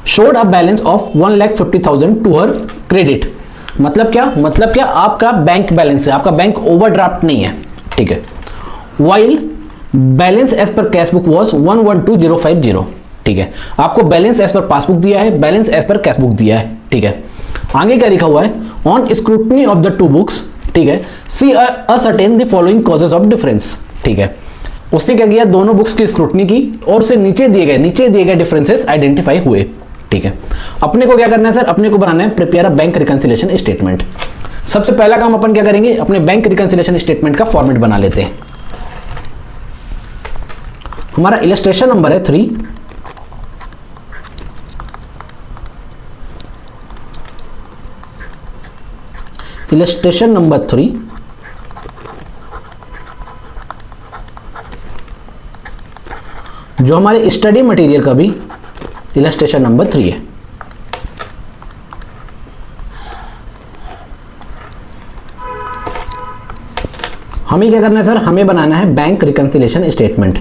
showed a balance of 1,50,000 to her credit. मतलब क्या, मतलब क्या, आपका बैंक बैलेंस है, आपका बैंक ओवरड्राफ्ट नहीं है। ठीक है, while balance as per cash book was 1,12,050। ठीक है, आपको बैलेंस एज पर पासबुक दिया है, balance as per cash book दिया है। ठीक है, आगे क्या लिखा हुआ है, on scrutiny of the two books, ठीक है, she ascertain the following causes of difference. ठीक है, उसने क्या किया, दोनों बुक्स की स्क्रूटनी की और उसे नीचे दिए गए डिफरेंसेस आइडेंटिफाई हुए। ठीक है, अपने को क्या करना है सर, अपने को बनाना है prepare a bank reconciliation statement. सबसे पहला काम अपन क्या करेंगे, अपने बैंक रिकंसिलिएशन स्टेटमेंट का फॉर्मेट बना लेते हैं। हमारा इलस्ट्रेशन नंबर है 3। इलस्ट्रेशन नंबर 3 जो हमारे स्टडी मटेरियल का भी इलस्ट्रेशन नंबर 3 है। हमें क्या करना है सर, हमें बनाना है बैंक रिकंसिलिएशन स्टेटमेंट।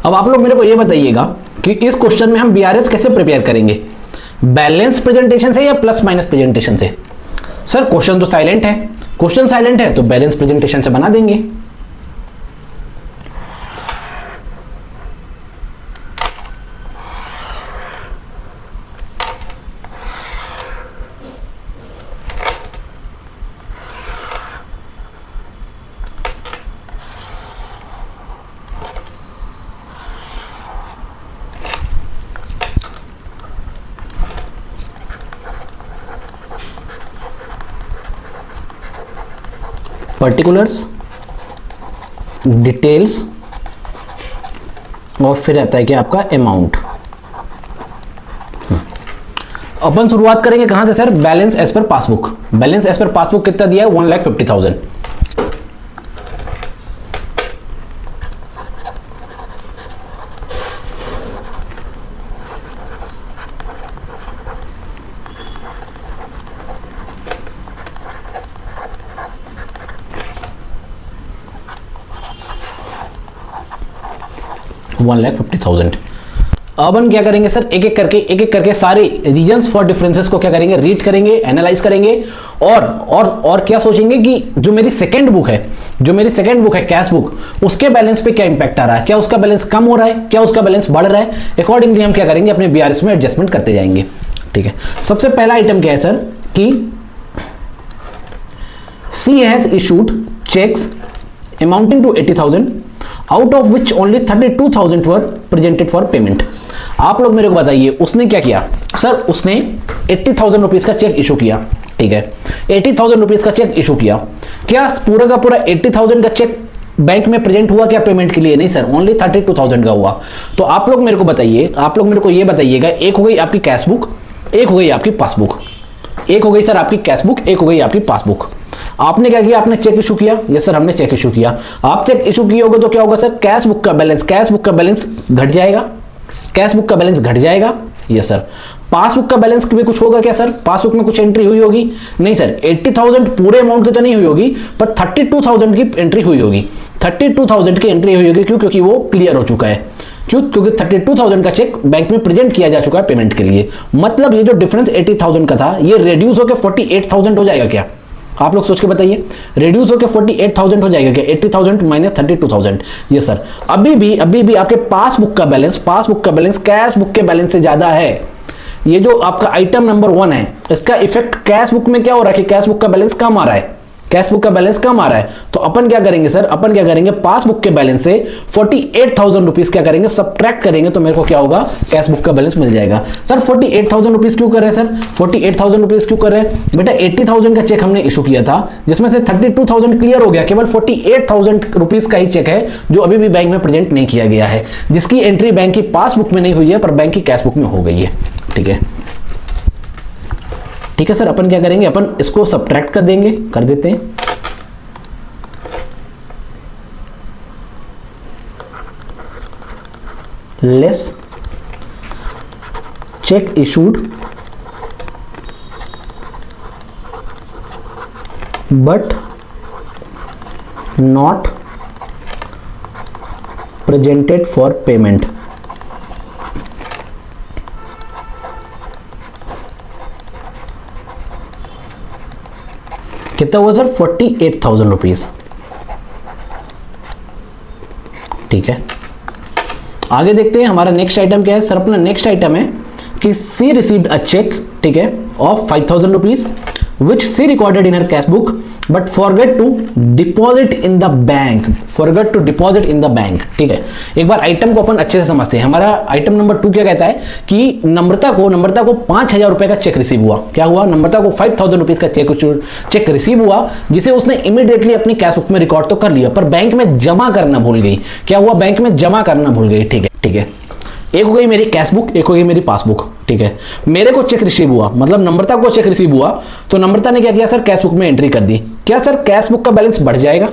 अब आप लोग मेरे को ये बताइएगा कि इस क्वेश्चन में हम बीआरएस कैसे प्रिपेयर करेंगे, बैलेंस प्रेजेंटेशन से या प्लस माइनस प्रेजेंटेशन से। सर क्वेश्चन तो साइलेंट है, क्वेश्चन साइलेंट है तो बैलेंस प्रेजेंटेशन से बना देंगे। पर्टिकुलर्स, डिटेल्स और फिर आता है कि आपका अमाउंट। अपन शुरुआत करेंगे कहां से sir, balance as per passbook. Balance as per passbook कितना दिया है, 1,50,000। $1,50,000। अब हम क्या करेंगे सर, एक एक करके सारे रीजंस फॉर डिफरेंसेस को क्या करेंगे, रीड करेंगे, एनालाइज करेंगे और क्या सोचेंगे कि जो मेरी सेकंड बुक है कैश बुक, उसके बैलेंस पे क्या इंपैक्ट आ रहा है, क्या उसका बैलेंस कम हो रहा है, क्या उसका बैलेंस बढ़ रहा है। अकॉर्डिंगली हम क्या करेंगे, अपने बीआरएस में एडजस्टमेंट करते जाएंगे। ठीक है, सबसे पहला आइटम क्या है सर कि she has issued cheques amounting to 80,000 out of which only 32,000 were presented for payment. आप लोग मेरे को बताइए उसने क्या किया सर, उसने 80,000 रुपीज का चेक इशू किया। ठीक है, 80,000 रुपीज का चेक इशू किया। क्या पूरा का पूरा 80,000 का चेक बैंक में प्रेजेंट हुआ क्या पेमेंट के लिए? नहीं सर, ओनली 32,000 का हुआ। तो आप लोग मेरे को बताइए, आप लोग मेरे को ये बताइएगा, एक हो गई आपकी कैश बुक, एक हो गई आपकी पासबुक। एक हो गई सर आपकी कैश बुक, एक हो गई आपकी पासबुक। आपने क्या किया, आपने चेक इशू किया। यस सर, हमने चेक इशू किया। आप चेक इशू किए होगे तो क्या होगा सर, कैश बुक का बैलेंस घट जाएगा, कैश बुक का बैलेंस घट जाएगा। यस सर, पासबुक का बैलेंस में कुछ होगा क्या सर, पासबुक में कुछ एंट्री हुई होगी? नहीं सर, 80,000 पूरे अमाउंट की तो नहीं हुई होगी, पर 32,000 की एंट्री हुई होगी। 32,000 की एंट्री हुई होगी, क्यों? क्योंकि वो क्लियर हो चुका है। क्यों? क्योंकि 32,000 का चेक बैंक में प्रेजेंट किया जा चुका है पेमेंट के लिए। मतलब ये जो डिफरेंस 80,000 का था, ये रिड्यूस होकर 48,000 हो जाएगा क्या? आप लोग सोच के बताइए, रिड्यूस होकर 48,000 हो जाएगा क्या? 80,000 माइनस 32,000। ये सर, अभी भी आपके पासबुक का बैलेंस कैश बुक के बैलेंस से ज्यादा है। ये जो आपका आइटम नंबर 1 है, इसका इफेक्ट कैश बुक में क्या हो रहा है कि कैश बुक का बैलेंस कम आ रहा है, कैश बुक का बैलेंस कम आ रहा है। तो अपन क्या करेंगे सर, अपन क्या करेंगे, पासबुक के बैलेंस से 48,000 रुपीज क्या करेंगे, सब्ट्रैक्ट करेंगे, तो मेरे को क्या होगा, कैश बुक का बैलेंस मिल जाएगा। सर 48,000 रुपीज क्यों कर रहे हैं सर, 48,000 रुपीज क्यों कर रहे हैं बेटा? 80,000 का चेक हमने इशू किया था, जिसमें से 32,000 क्लियर हो गया, केवल 48,000 रुपीज का ही चेक है जो अभी भी बैंक में प्रेजेंट नहीं किया गया है, जिसकी एंट्री बैंक की पासबुक में नहीं हुई है पर बैंक की कैश बुक में हो गई है। ठीक है, ठीक है सर, अपन क्या करेंगे, अपन इसको सब्ट्रैक्ट कर देंगे, कर देते हैं। Less check issued but not presented for payment. कितना हुआ सर, 48,000 रुपीज। ठीक है, आगे देखते हैं हमारा नेक्स्ट आइटम क्या है सर। अपना नेक्स्ट आइटम है कि सी रिसीव्ड अ चेक, ठीक है, of 5,000 rupees which she recorded in her cash book but forget to deposit in the bank, forget to deposit in the bank। ठीक है, एक बार आइटम को अपन अच्छे से समझते हैं। हमारा आइटम नंबर 2 क्या कहता है कि नम्रता को 5,000 रुपए का चेक रिसीव हुआ। क्या हुआ, नम्रता को 5,000 रुपीज का चेक रिसीव हुआ, जिसे उसने इमीडिएटली अपनी कैश बुक में रिकॉर्ड तो कर लिया, पर बैंक में जमा करना भूल गई। क्या हुआ, बैंक में जमा करना भूल गई। ठीक है, ठीक है, एक हो गई मेरी कैश बुक, एक हो गई मेरी पासबुक। ठीक है, मेरे को चेक रिसीव हुआ, मतलब नम्रता को चेक रिसीव हुआ, तो नम्रता ने क्या किया सर, कैश बुक में एंट्री कर दी। क्या सर कैश बुक का बैलेंस बढ़ जाएगा?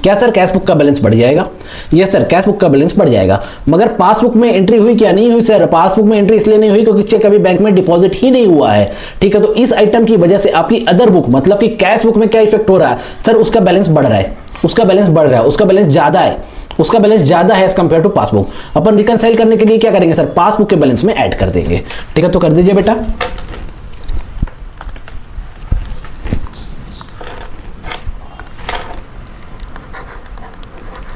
क्या सर कैश बुक का बैलेंस बढ़ जाएगा? यस सर, कैश बुक का बैलेंस बढ़ जाएगा। मगर पासबुक में एंट्री हुई क्या? नहीं हुई सर। पासबुक में एंट्री इसलिए नहीं हुई क्योंकि चेक अभी बैंक में डिपॉजिट ही नहीं हुआ है। ठीक है, तो इस आइटम की वजह से आपकी अदर बुक मतलब कि कैश बुक में क्या इफेक्ट हो रहा है सर, उसका बैलेंस बढ़ रहा है, उसका बैलेंस बढ़ रहा है, उसका बैलेंस ज्यादा है, उसका बैलेंस ज्यादा है एज कंपेयर टू पासबुक। अपन रिकंसाइल करने के लिए क्या करेंगे सर, पासबुक के बैलेंस में ऐड कर देंगे। ठीक है, तो कर दीजिए बेटा।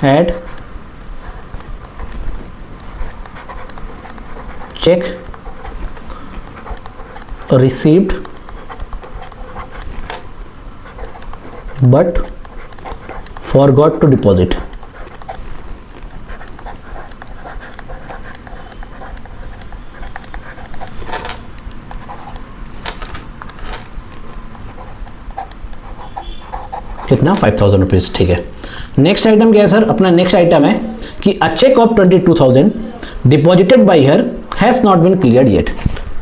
Add cheque received but forgot to deposit। कितना 5000 रुपीज। ठीक है, नेक्स्ट आइटम क्या है सर, अपना नेक्स्ट आइटम है कि a cheque of 22,000 deposited by her has not been cleared yet.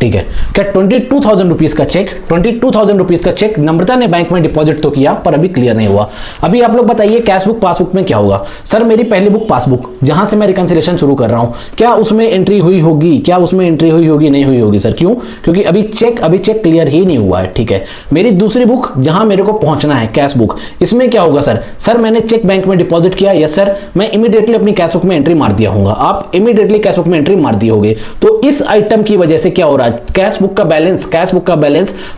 ठीक है, क्या 22,000 रुपीज का चेक, 22,000 रुपीज का चेक नम्रता ने बैंक में डिपॉजिट तो किया पर अभी क्लियर नहीं हुआ। अभी आप लोग बताइए कैश बुक पासबुक में क्या होगा। सर मेरी पहली बुक पासबुक जहां से मैं रिकंसिलेशन शुरू कर रहा हूं, क्या उसमें एंट्री हुई होगी, क्या उसमें एंट्री हुई होगी, नहीं हुई होगी सर। क्यों? क्योंकि अभी चेक क्लियर ही नहीं हुआ है। ठीक है, मेरी दूसरी बुक जहां मेरे को पहुंचना है कैश बुक, इसमें क्या होगा सर मैंने चेक बैंक में डिपॉजिट किया, यस सर, मैं इमीडिएटली अपनी कैश बुक में एंट्री मार दिया होगा। आप इमीडिएटली कैश बुक में एंट्री मार दिए होगे। तो इस आइटम की वजह से क्या हो रहा है, कैश बुक का बैलेंस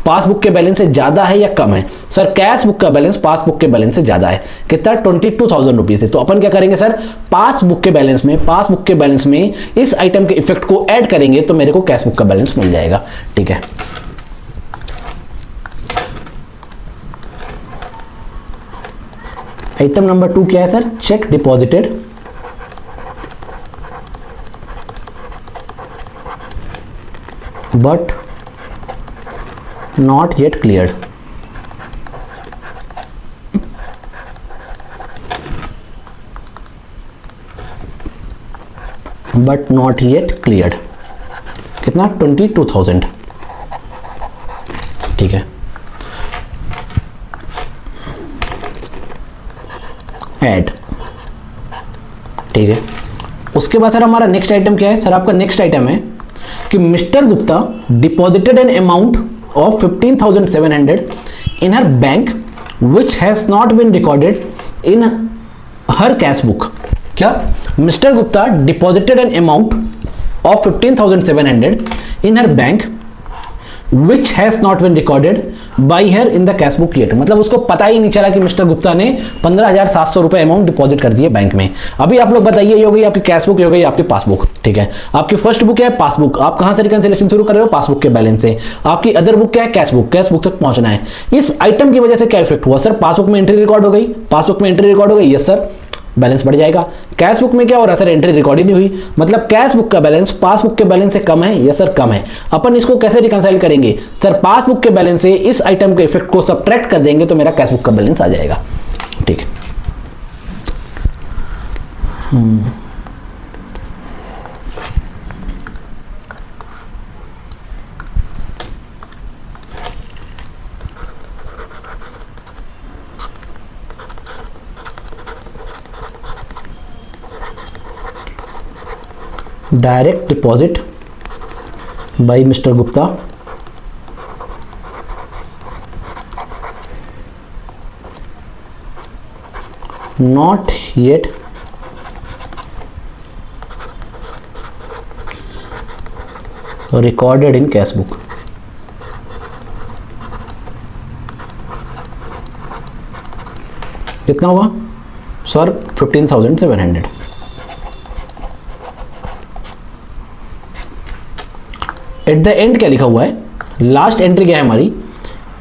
पासबुक के बैलेंस से ज्यादा है या कम है। सर कैश बुक का बैलेंस पासबुक के बैलेंस से ज्यादा है। कितना? 22,000 रुपीज है। तो अपन क्या करेंगे सर, पासबुक के बैलेंस में इस आइटम के इफेक्ट को ऐड करेंगे तो मेरे को कैश बुक का बैलेंस मिल जाएगा। ठीक है, आइटम नंबर 2 क्या है sir, check deposited but not yet cleared। but not yet cleared कितना? 22,000। ठीक है, ऐड। ठीक है, उसके बाद सर हमारा नेक्स्ट आइटम क्या है सर, आपका नेक्स्ट आइटम है कि mister Gupta deposited an amount of 15,700 in her bank which has not been recorded in her cash book. क्या? Mister Gupta deposited an amount of 15,700 in her bank which has not been recorded by her in the cash book yet। मतलब उसको पता ही नहीं चला कि mister Gupta ने 15,700 रुपए amount deposit कर दिए बैंक में। अभी आप लोग बताइए, ये हो गई आपकी कैश बुक, ये हो गई आपकी पासबुक। ठीक है, आपकी फर्स्ट बुक है पासबुक, आप कहां से रिकंसिलेशन शुरू कर रहे हो, पासबुक के बैलेंस से। आपकी अदर बुक क्या है, कैश बुक तक पहुंचना है। इस आइटम की वजह से क्या इफेक्ट हुआ सर, पासबुक में एंट्री रिकॉर्ड हो गई, यस सर, बैलेंस बढ़ जाएगा। कैश बुक में क्या हो रहा है सर, एंट्री रिकॉर्ड ही नहीं हुई, मतलब कैश बुक का बैलेंस पासबुक के बैलेंस से कम है, यस सर कम है। अपन इसको कैसे रिकंसाइल करेंगे सर, पासबुक के बैलेंस से इस आइटम के इफेक्ट को सब्ट्रैक्ट कर देंगे तो मेरा कैश बुक का बैलेंस आ जाएगा। ठीक है, direct deposit by mister Gupta not yet recorded in cash book. कितना हुआ सर, 15,700। एट द एंड क्या लिखा हुआ है, लास्ट एंट्री क्या है हमारी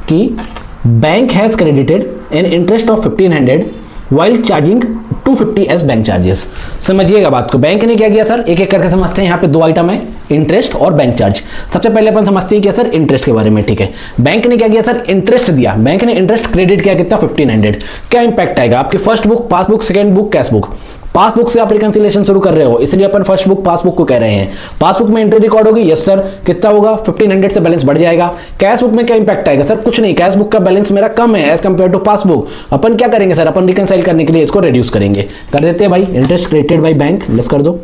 कि bank has credited an interest of 1,500 while charging 250 as bank charges. समझिएगा बात को, बैंक ने क्या किया सर, एक एक करके समझते हैं। यहाँ पे दो आइटम है, इंटरेस्ट और बैंक चार्ज। सबसे पहले अपन समझते हैं क्या सर, इंटरेस्ट के बारे में। ठीक है, बैंक ने क्या किया सर, इंटरेस्ट दिया, बैंक ने इंटरेस्ट क्रेडिट किया, कितना 1,500। क्या इंपैक्ट आएगा आपकी first book passbook, second book cash book. Passbook से आप रिकंसिलेशन शुरू कर रहे हो, इसलिए अपन फर्स्ट बुक पासबुक को कह रहे हैं। पासबुक में एंट्री रिकॉर्ड होगी, यस सर, कितना होगा 1,500 से बैलेंस बढ़ जाएगा। कैश बुक में क्या इंपैक्ट आएगा सर, कुछ नहीं, कैश बुक का बैलेंस मेरा कम है एज कंपेयर टू पासबुक। अपन क्या करेंगे सर, अपन रिकंसाइल करने के लिए इसको रिड्यूस करेंगे, कर देते हैं भाई। Interest credited by bank, less कर दो,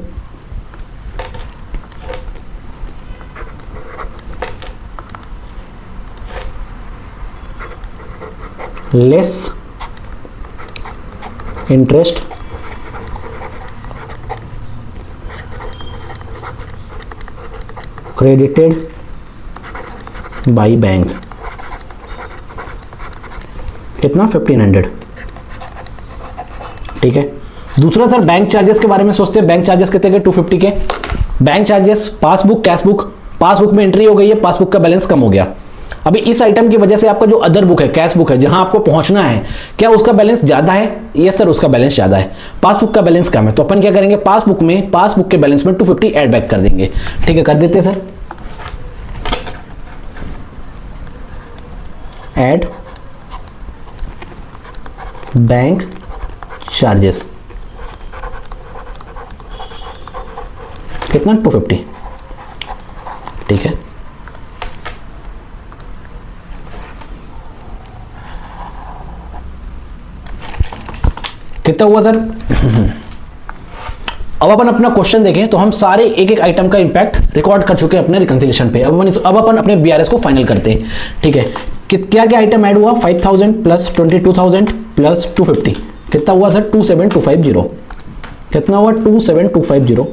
less interest credited by bank, कितना 1500, ठीक है। दूसरा सर बैंक चार्जेस के बारे में सोचते हैं। बैंक चार्जेस कितने के 250 के। Bank charges passbook, cashbook, passbook में एंट्री हो गई है, पासबुक का बैलेंस कम हो गया। अभी इस आइटम की वजह से आपका जो अदर बुक है, कैश बुक है, जहां आपको पहुंचना है, क्या उसका बैलेंस ज्यादा है? यस सर, उसका बैलेंस ज्यादा है, पासबुक का बैलेंस कम है। तो अपन क्या करेंगे, पासबुक के बैलेंस में 250 ऐड बैक कर देंगे। ठीक है, कर देते सर। ऐड बैंक चार्जेस, कितना 250, ठीक है। कितना हुआ सर? अब अपन अपना क्वेश्चन देखें तो हम सारे एक एक आइटम का इंपैक्ट रिकॉर्ड कर चुके हैं अपने रिकंसिलिएशन पे। अब अपन अपने बीआरएस को फाइनल करते हैं। ठीक है, क्या क्या आइटम ऐड हुआ? 5000 प्लस 22000 प्लस 250, कितना हुआ सर? 27250। कितना हुआ? 27250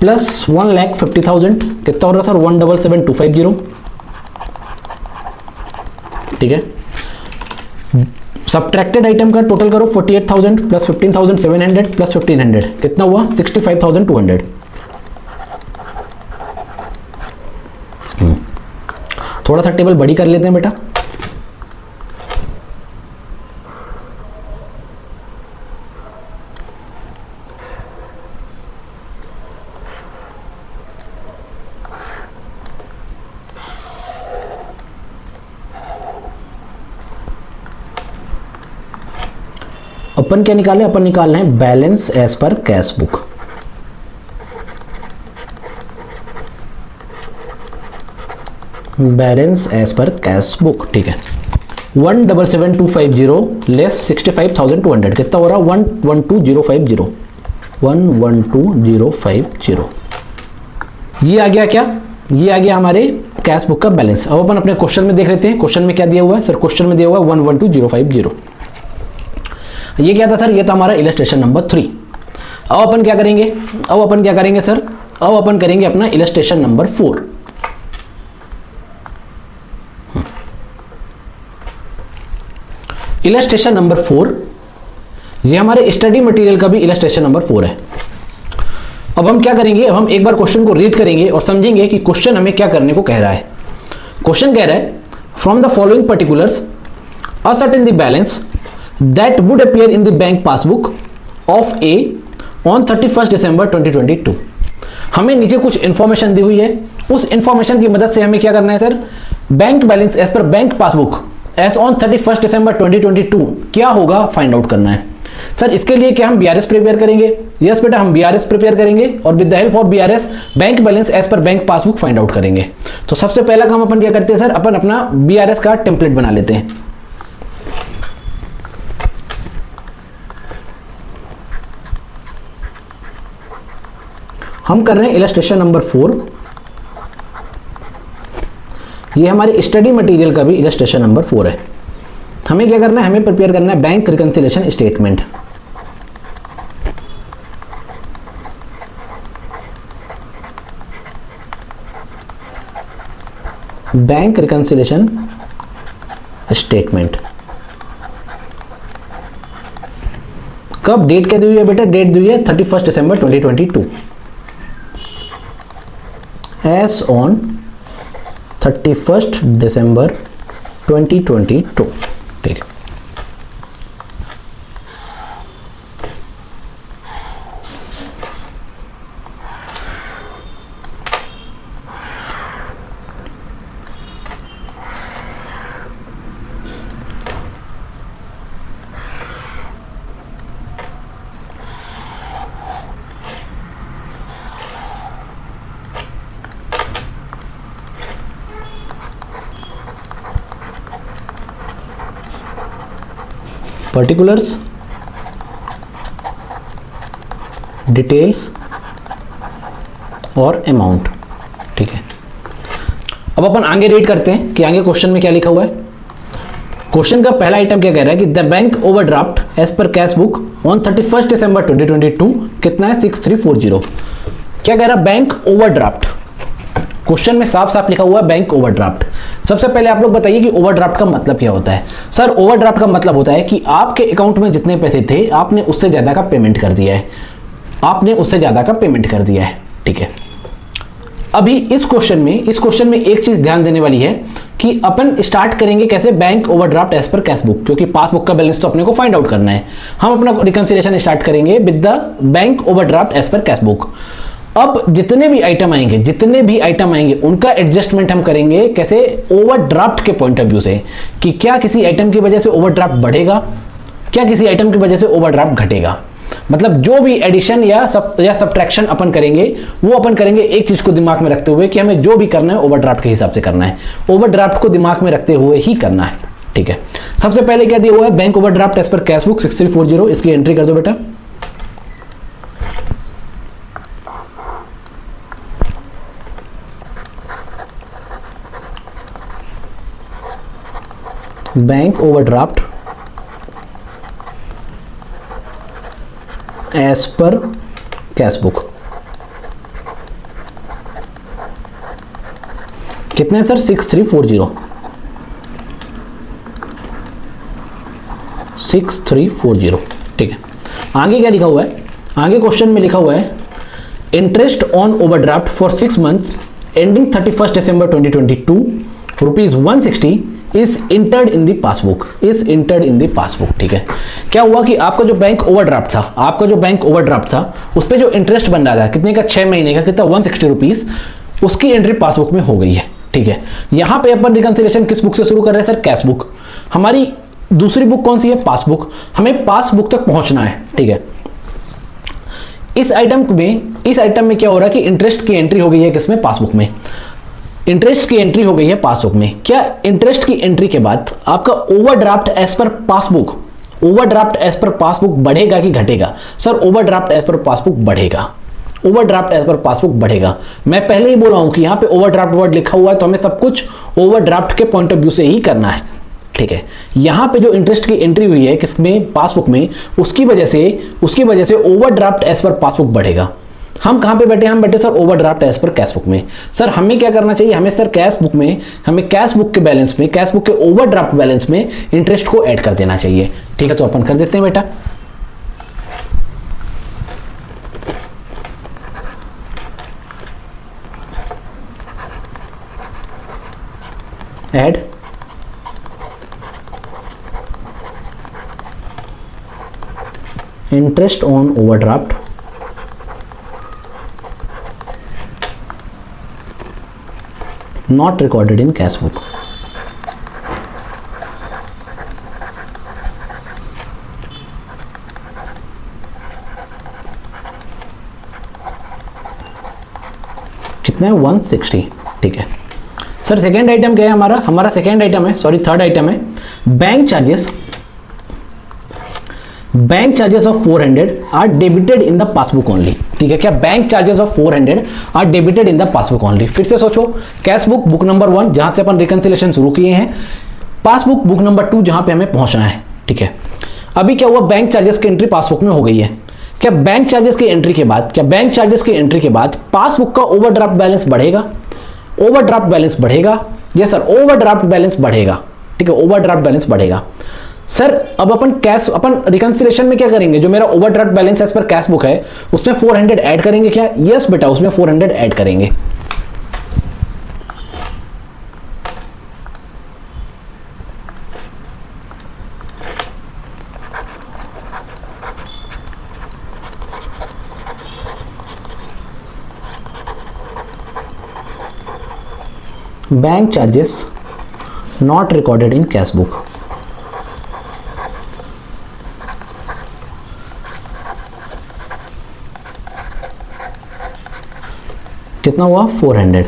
प्लस 1,50,000, कितना हो रहा सर? 1,77,250, ठीक है। सब्ट्रैक्टेड आइटम का टोटल करो, 48,000 प्लस 15,700 प्लस 1,500, कितना हुआ? 65,200। थोड़ा सा टेबल बड़ी कर लेते हैं बेटा। अपन क्या निकाले? अपन निकाल रहे हैं balance as per cash book. Balance as per cash book, ठीक है। 1,77,250 लेस 65,200, कितना हो रहा? 1,12,050। 1,12,050 ये आ गया क्या? ये आ गया हमारे कैश बुक का बैलेंस। अब अपन अपने क्वेश्चन में देख लेते हैं। क्वेश्चन में क्या दिया हुआ है सर? क्वेश्चन में दिया हुआ है 1,12,050। ये क्या था सर? ये था हमारा इलस्ट्रेशन नंबर 3। अब अपन क्या करेंगे? सर, अब अपन करेंगे अपना इलस्ट्रेशन नंबर 4। इलस्ट्रेशन नंबर 4, ये हमारे स्टडी मटेरियल का भी इलस्ट्रेशन नंबर 4 है। अब हम क्या करेंगे? अब हम एक बार क्वेश्चन को रीड करेंगे और समझेंगे कि क्वेश्चन हमें क्या करने को कह रहा है। क्वेश्चन कह रहा है, from the following particulars ascertain the balance that would appear in the bank passbook of A on 31st December 2022। हमें नीचे कुछ इंफॉर्मेशन दी हुई है। उस इंफॉर्मेशन की मदद से हमें क्या करना है sir? Bank balance as per bank passbook as on 31st December 2022 क्या होगा फाइंड आउट करना है। सर इसके लिए क्या हम बीआरएस प्रिपेयर करेंगे? यस बेटा, हम बीआरएस प्रिपेयर करेंगे और with the help of BRS bank balance as per bank passbook find out करेंगे। तो सबसे पहला काम अपन क्या करते हैं सर? अपन अपना बीआरएस का टेम्पलेट बना लेते हैं। हम कर रहे हैं इलस्ट्रेशन नंबर 4। ये हमारे स्टडी मटेरियल का भी इलस्ट्रेशन नंबर 4 है। हमें क्या करना है? हमें प्रिपेयर करना है bank reconciliation statement. Bank reconciliation statement कब? डेट क्या दी हुई है बेटा? डेट दी हुई है 31st December 2022 as on 31st December 2022, ठीक है। पर्टिकुलर्स, डिटेल्स और अमाउंट, ठीक है। अब अपन आगे रीड करते हैं कि आगे क्वेश्चन में क्या लिखा हुआ है। क्वेश्चन का पहला आइटम क्या कह रहा है कि the bank overdraft as per cash book on 31 December 2022 कितना है 6340। क्या कह रहा है बैंक ओवरड्राफ्ट, क्वेश्चन में साफ साफ लिखा हुआ है बैंक ओवरड्राफ्ट। सबसे पहले आप लोग बताइए कि ओवरड्राफ्ट का मतलब क्या होता है। सर ओवरड्राफ्ट का मतलब होता है कि आपके अकाउंट में जितने पैसे थे आपने उससे ज्यादा का पेमेंट कर दिया है, आपने उससे ज्यादा का पेमेंट कर दिया है, ठीक है। अभी इस क्वेश्चन में एक चीज ध्यान देने वाली है कि अपन स्टार्ट करेंगे कैसे, bank overdraft as per cash book, क्योंकि पासबुक का बैलेंस तो अपने को फाइंड आउट करना है। हम अपना रिकंसिलिएशन स्टार्ट करेंगे with the bank overdraft as per cash book. अब जितने भी आइटम आएंगे उनका एडजस्टमेंट हम करेंगे कैसे, ओवरड्राफ्ट के पॉइंट ऑफ व्यू से, कि क्या किसी आइटम की वजह से ओवरड्राफ्ट बढ़ेगा, क्या किसी आइटम की वजह से ओवरड्राफ्ट घटेगा। मतलब जो भी एडिशन या सब्ट्रैक्शन अपन करेंगे वो अपन करेंगे एक चीज को दिमाग में रखते हुए कि हमें जो भी करना है ओवरड्राफ्ट के हिसाब से करना है, ओवरड्राफ्ट को दिमाग में रखते हुए ही करना है, ठीक है। सबसे पहले क्या दिया हुआ है, bank overdraft as per cash book 6340, इसकी एंट्री कर दो बेटा। Bank overdraft as per cash book कितने हैं सर 6340, 6340, ठीक है। आगे क्या लिखा हुआ है, आगे क्वेश्चन में लिखा हुआ है interest on overdraft for 6 months ending 31 December 2022 ₹160 is entered in the passbook, is entered in the passbook, ठीक है। क्या हुआ कि आपका जो बैंक ओवरड्राफ्ट था उस पर जो इंटरेस्ट बन रहा था कितने का, 6 महीने का, कितना 160 रुपीज, उसकी एंट्री पासबुक में हो गई है, ठीक है। यहां पे अपन रिकंसिलिएशन किस बुक से शुरू कर रहे हैं सर, कैश बुक। हमारी दूसरी बुक कौन सी है, पासबुक। हमें पासबुक तक पहुंचना है, ठीक है। इस आइटम में क्या हो रहा है कि इंटरेस्ट की एंट्री हो गई है किसमें, पासबुक में। इंटरेस्ट की एंट्री हो गई है पासबुक में। क्या इंटरेस्ट की एंट्री के बाद आपका ओवरड्राफ्ट एज पर पासबुक बढ़ेगा कि घटेगा। Sir overdraft as per passbook बढ़ेगा, ओवरड्राफ्ट एज पर पासबुक बढ़ेगा। मैं पहले ही बोला हूं कि यहां पे ओवरड्राफ्ट वर्ड लिखा हुआ है तो हमें सब कुछ ओवरड्राफ्ट के पॉइंट ऑफ व्यू से ही करना है, ठीक है। यहां पे जो इंटरेस्ट की एंट्री हुई है किसमें, पासबुक में, उसकी वजह से ओवरड्राफ्ट एज पर पासबुक बढ़ेगा। हम कहां पे बैठे, हम बैठे sir overdraft as per cash book में। सर हमें क्या करना चाहिए, हमें सर कैश बुक के बैलेंस में, कैश बुक के ओवरड्राफ्ट बैलेंस में इंटरेस्ट को ऐड कर देना चाहिए, ठीक है। तो अपन कर देते हैं बेटा। Add interest on overdraft not recorded in cash book। कितना है 160, ठीक है। सर सेकेंड आइटम क्या है हमारा सेकेंड आइटम है, सॉरी थर्ड आइटम है bank charges of 400 are debited in the passbook only, ठीक है। क्या bank charges of 400 are debited in the passbook only. फिर से सोचो, कैश बुक बुक नंबर 1 जहां से अपन रिकंसिलिएशन शुरू किए हैं, पासबुक बुक नंबर 2 जहां पे हमें पहुंचना है, ठीक है। अभी क्या हुआ, बैंक चार्जेस की एंट्री पासबुक में हो गई है। क्या बैंक चार्जेस की एंट्री के बाद पासबुक का ओवरड्राफ्ट बैलेंस बढ़ेगा, ओवरड्राफ्ट बैलेंस बढ़ेगा। यस सर ओवरड्राफ्ट बैलेंस बढ़ेगा, ठीक है, ओवरड्राफ्ट बैलेंस बढ़ेगा। सर अब अपन रिकंसिलिएशन में क्या करेंगे, जो मेरा overdraft balance as per cash book है उसमें 400 ऐड करेंगे क्या। यस बेटा उसमें 400 ऐड करेंगे। Bank charges not recorded in cash book, कितना हुआ 400।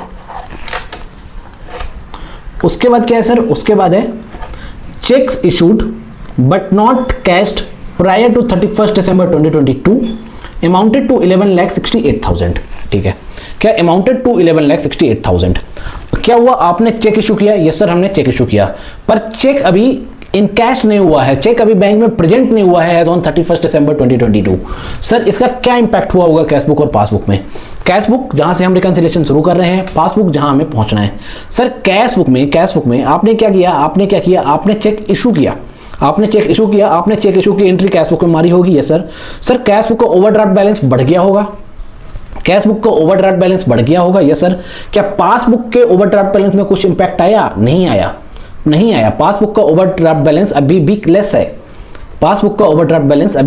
उसके बाद क्या है सर, उसके बाद है cheques issued but not cashed prior to 31 December 2022 amounted to 11,68,000, ठीक है। क्या अमाउंटेड टू 11,68,000। क्या हुआ, आपने चेक इशू किया। यस सर हमने चेक इशू किया, पर चेक अभी इन कैश नहीं हुआ है, चेक अभी बैंक में प्रेजेंट नहीं हुआ है एज ऑन 31 दिसंबर 2022। सर इसका क्या इंपैक्ट हुआ होगा कैश बुक और पासबुक में? कैश बुक जहां से हम रिकंसिलिएशन शुरू कर रहे हैं, पासबुक जहां हमें पहुंचना है। सर कैश बुक में आपने क्या किया, आपने चेक इशू किया, आपने चेक इशू की एंट्री कैश बुक में मारी होगी। Yes sir. Sir cash book का ओवरड्राफ्ट बैलेंस बढ़ गया होगा, कैश बुक का ओवरड्राफ्ट बैलेंस बढ़ गया होगा। Yes sir. क्या पासबुक के ओवरड्राफ्ट बैलेंस में कुछ इंपैक्ट आया? नहीं आया। पासबुक का ओवरड्राफ्ट बैलेंस अभी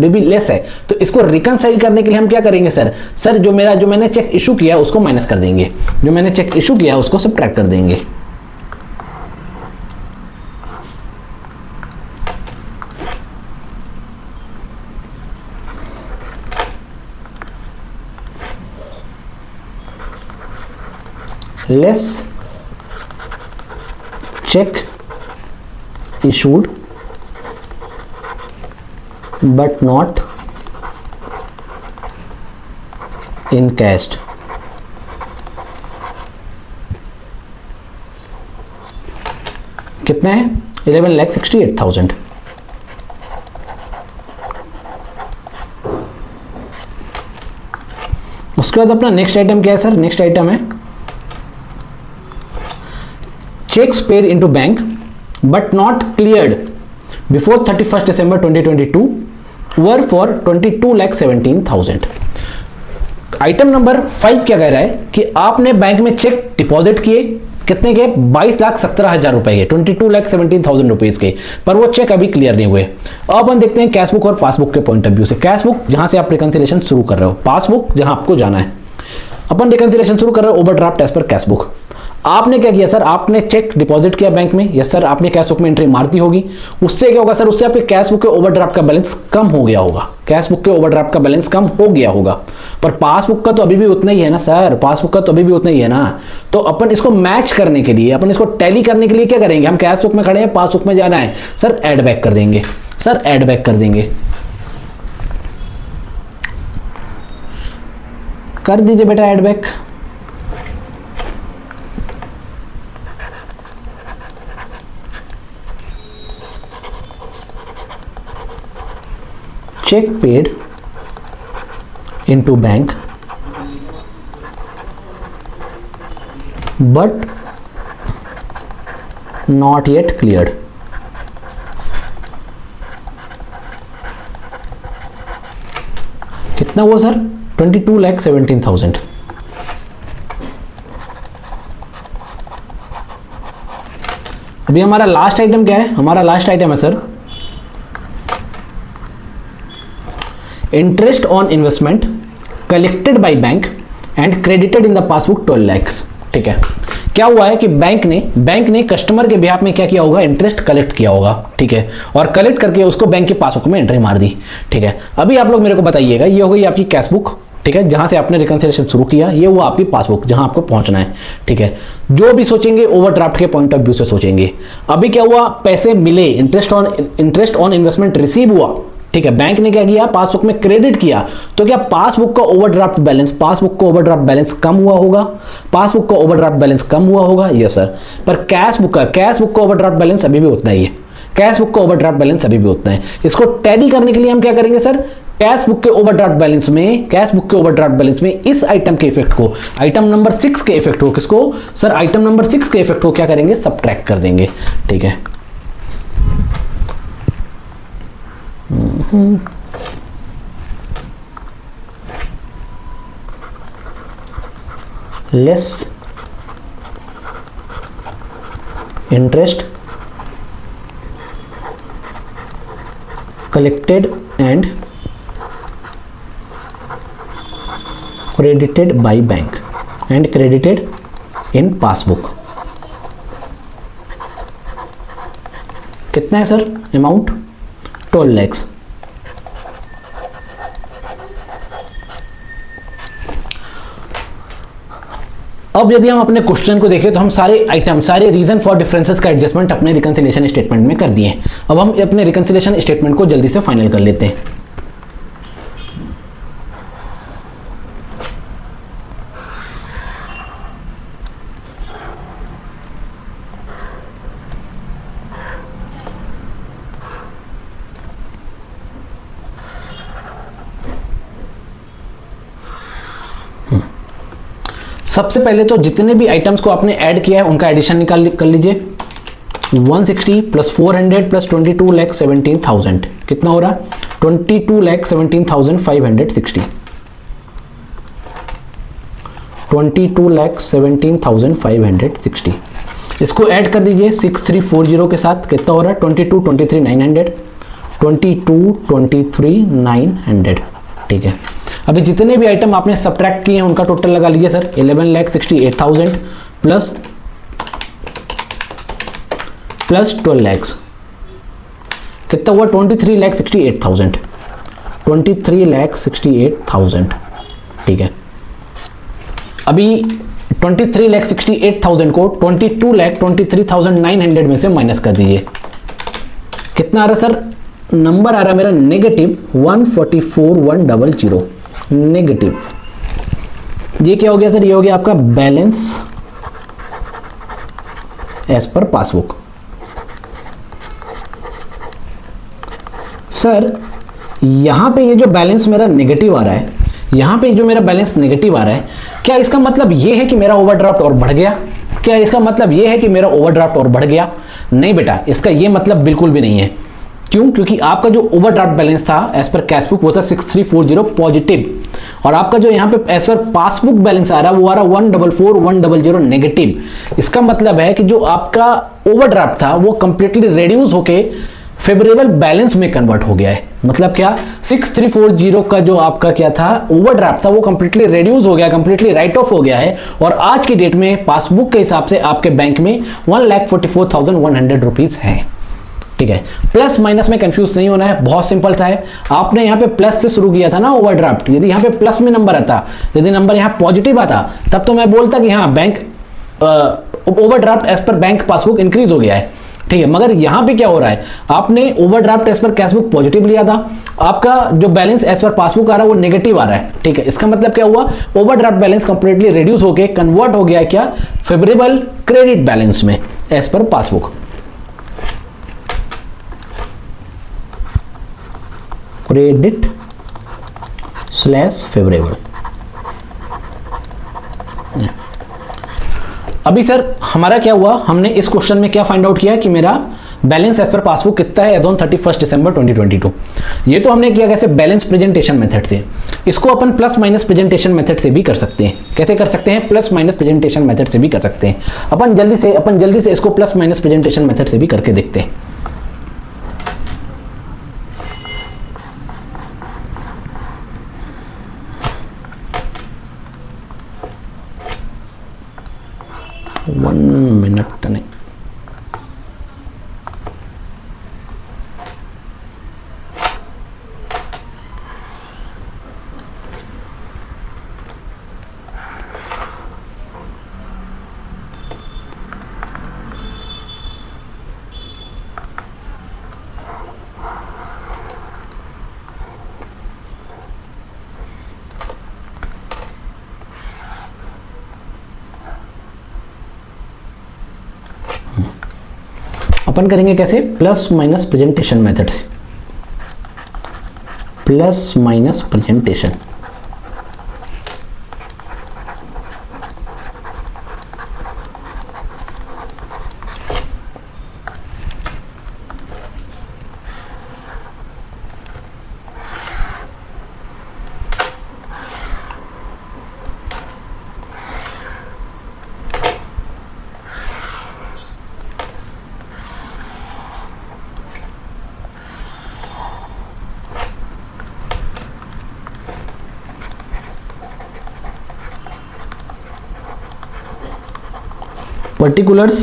भी लेस है, तो इसको रिकंसाइल करने के लिए हम क्या करेंगे सर जो मैंने चेक इशू किया है उसको माइनस कर देंगे, जो मैंने चेक इशू किया है उसको सब्ट्रैक्ट कर देंगे। Less check issued but not encashed। कितना है? 11,68,000। उसके बाद अपना नेक्स्ट आइटम क्या है सर? नेक्स्ट आइटम है checks paid into bank but not cleared before 31st December 2022 were for 22,17,000। Item number 5 क्या कह रहा है कि आपने बैंक में चेक डिपॉजिट किए, कितने के? 22,17,000 रुपए के, 22,17,000 रुपीज के, पर वो चेक अभी क्लियर नहीं हुए। अब अपन देखते हैं कैश बुक और पासबुक के पॉइंट ऑफ व्यू से। कैश बुक जहां से आप रिकंसिलिएशन शुरू कर रहे हो, पासबुक जहां आपको जाना है। अपन रिकंसिलिएशन शुरू कर रहे हो overdraft as per cash book. आपने क्या किया सर? आपने चेक डिपॉजिट किया बैंक में। Yes sir. आपने कैश बुक में एंट्री मार दी होगी। उससे क्या होगा सर? उससे आपके कैश बुक के ओवरड्राफ्ट का बैलेंस कम हो गया होगा, कैश बुक के ओवरड्राफ्ट का बैलेंस कम हो गया होगा। पर पासबुक का तो अभी भी उतना ही है ना सर, पासबुक का तो अभी भी उतना ही है ना। तो अपन इसको मैच करने के लिए, अपन इसको टैली करने के लिए क्या करेंगे? हम कैश बुक में खड़े हैं, पासबुक में जाना है सर, ऐड बैक कर देंगे सर, ऐड बैक कर देंगे। कर दीजिए बेटा add back. check paid into bank but not yet cleared। कितना हुआ सर? 22,17,000। अभी हमारा लास्ट आइटम क्या है? हमारा लास्ट आइटम है sir interest on investment collected by bank and credited in the passbook 12 lakhs। ठीक है। क्या हुआ है कि बैंक ने कस्टमर के बिहाफ में क्या किया होगा? इंटरेस्ट कलेक्ट किया होगा। ठीक है। और कलेक्ट करके उसको बैंक के पासबुक में एंट्री मार दी। ठीक है। अभी आप लोग मेरे को बताइएगा, ये हो गई आपकी कैश बुक। ठीक है। जहां से आपने रिकंसिलिएशन शुरू किया, ये हुआ आपकी पासबुक जहां आपको पहुंचना है। ठीक है। जो भी सोचेंगे ओवरड्राफ्ट के पॉइंट ऑफ व्यू से सोचेंगे। अभी क्या हुआ? पैसे मिले, इंटरेस्ट ऑन इन्वेस्टमेंट रिसीव हुआ। ठीक है। बैंक ने क्या किया? पासबुक में क्रेडिट किया। तो क्या पासबुक का ओवरड्राफ्ट बैलेंस कम हुआ होगा? पासबुक का ओवरड्राफ्ट बैलेंस कम हुआ होगा। Yes sir. पर कैश बुक का ओवरड्राफ्ट बैलेंस अभी भी उतना ही है, कैश बुक का ओवरड्राफ्ट बैलेंस अभी भी उतना है। इसको टैली करने के लिए हम क्या करेंगे सर? कैश बुक के ओवरड्राफ्ट बैलेंस में इस आइटम के इफेक्ट को, आइटम नंबर 6 के इफेक्ट को, किसको सर? आइटम नंबर 6 के इफेक्ट को क्या करेंगे? सब्ट्रैक्ट कर देंगे। ठीक है। Less interest collected and credited by bank and credited in passbook. कितना है सर अमाउंट? 12 lakhs। अब यदि हम अपने क्वेश्चन को देखें तो हम सारे रीजन फॉर डिफरेंसेस का एडजस्टमेंट अपने रिकंसिलिएशन स्टेटमेंट में कर दिए। अब हम अपने रिकंसिलिएशन स्टेटमेंट को जल्दी से फाइनल कर लेते हैं। सबसे पहले तो जितने भी आइटम्स को आपने ऐड किया है उनका एडिशन निकाल कर लीजिए। 160 प्लस 400 प्लस 22,17,000 कितना हो रहा है? 22,17,560। 22,17,560 इसको ऐड कर दीजिए 6340 के साथ, कितना हो रहा है? 22,23,900 22,23,900। ठीक है, अभी जितने भी आइटम आपने सब्ट्रैक्ट किए हैं उनका टोटल लगा लीजिए सर। 11,68,000 प्लस 12 lakhs कितना हुआ? 23,68,000 23,68,000। ठीक है, अभी 23,68,000 को 22,23,900 में से माइनस कर दीजिए। कितना आ रहा सर? नंबर आ रहा है मेरा नेगेटिव 144,100 नेगेटिव। ये क्या हो गया सर? ये हो गया आपका balance as per passbook. Sir यहां पे ये जो बैलेंस मेरा नेगेटिव आ रहा है, यहां पे जो मेरा बैलेंस नेगेटिव आ रहा है, क्या इसका मतलब ये है कि मेरा ओवरड्राफ्ट और बढ़ गया? क्या इसका मतलब ये है कि मेरा ओवरड्राफ्ट और बढ़ गया? नहीं बेटा, इसका ये मतलब बिल्कुल भी नहीं है। क्यों? क्योंकि आपका जो ओवरड्राफ्ट बैलेंस था एज पर कैश बुक वो था 6340 पॉजिटिव, और आपका जो यहाँ पे एज पर पासबुक बैलेंस आ रहा है वो आ रहा 144,100 नेगेटिव। इसका मतलब है कि जो आपका ओवरड्राफ्ट था वो कंप्लीटली रिड्यूस होके फेवरेबल बैलेंस में कन्वर्ट हो गया है। मतलब क्या? 6340 का जो आपका क्या था ओवरड्राफ्ट था वो कंप्लीटली रिड्यूस हो गया, कंप्लीटली राइट ऑफ हो गया है, और आज की डेट में पासबुक के हिसाब से आपके बैंक में 1,44,100 रुपीज है। ठीक है, प्लस माइनस में कंफ्यूज नहीं होना है, बहुत सिंपल सा है। आपने यहाँ पे प्लस से शुरू किया था ना ओवरड्राफ्ट, यदि यहाँ पे प्लस में नंबर आता, यदि नंबर यहाँ पॉजिटिव आता, तब तो मैं बोलता कि हाँ bank overdraft as per bank passbook increase हो गया है। ठीक है, मगर यहां पे क्या हो रहा है? आपने overdraft as per cash book positive लिया था, आपका जो बैलेंस एज पर पासबुक आ रहा है वो नेगेटिव आ रहा है। ठीक है, इसका मतलब क्या हुआ? ओवरड्राफ्ट बैलेंस कंप्लीटली रिड्यूस होके कन्वर्ट हो गया क्या? फेवरेबल क्रेडिट बैलेंस में as per passbook. Credit slash favourable. अभी सर हमारा क्या हुआ? हमने इस क्वेश्चन में क्या फाइंड आउट किया कि मेरा बैलेंस एज पर पासबुक कितना है एज ऑन 31 दिसंबर 2022। ये तो हमने किया कैसे? बैलेंस प्रेजेंटेशन मेथड से। इसको अपन प्लस माइनस प्रेजेंटेशन मेथड से भी कर सकते हैं। कैसे कर सकते हैं? प्लस माइनस प्रेजेंटेशन मेथड से भी कर सकते हैं। अपन जल्दी से इसको प्लस माइनस प्रेजेंटेशन मेथड से भी करके देखते हैं। वन मिनट नहीं, अपन करेंगे कैसे? प्लस माइनस प्रेजेंटेशन मेथड से। Plus minus presentation. Particulars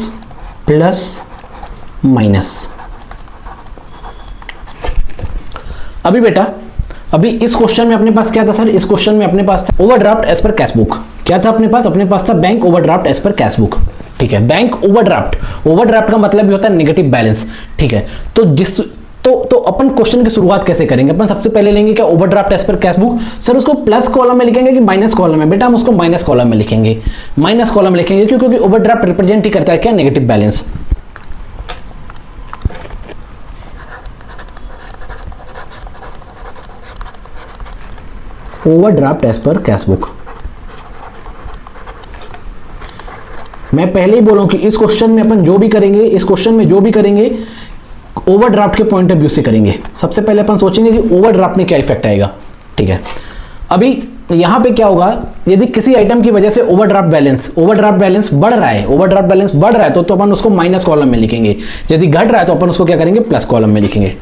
plus minus. अभी बेटा, अभी इस क्वेश्चन में अपने पास क्या था सर? इस क्वेश्चन में अपने पास था overdraft as per cash book. क्या था अपने पास था bank overdraft as per cash book. ठीक है, बैंक ओवरड्राफ्ट का मतलब भी होता है नेगेटिव बैलेंस। ठीक है, तो अपन क्वेश्चन की शुरुआत कैसे करेंगे? अपन सबसे पहले लेंगे क्या? Overdraft as per cash book. Sir उसको प्लस कॉलम में लिखेंगे कि माइनस कॉलम में? बेटा हम उसको माइनस कॉलम में लिखेंगे। माइनस कॉलम में लिखेंगे क्यों? क्योंकि ओवरड्राफ्ट रिप्रेजेंट ही करता है क्या? Negative balance. Overdraft as per cash book. मैं पहले ही बोलूं कि इस क्वेश्चन में अपन जो भी करेंगे, इस क्वेश्चन में जो भी करेंगे ओवरड्राफ्ट के पॉइंट ऑफ व्यू से करेंगे। सबसे पहले अपन सोचेंगे कि ओवरड्राफ्ट में क्या इफेक्ट आएगा, ठीक है। अभी यहां पे क्या होगा, यदि किसी आइटम की वजह से ओवरड्राफ्ट बैलेंस बढ़ रहा है, तो अपन उसको माइनस कॉलम में लिखेंगे। यदि घट रहा है तो अपन उसको क्या करेंगे, प्लस कॉलम में लिखेंगे।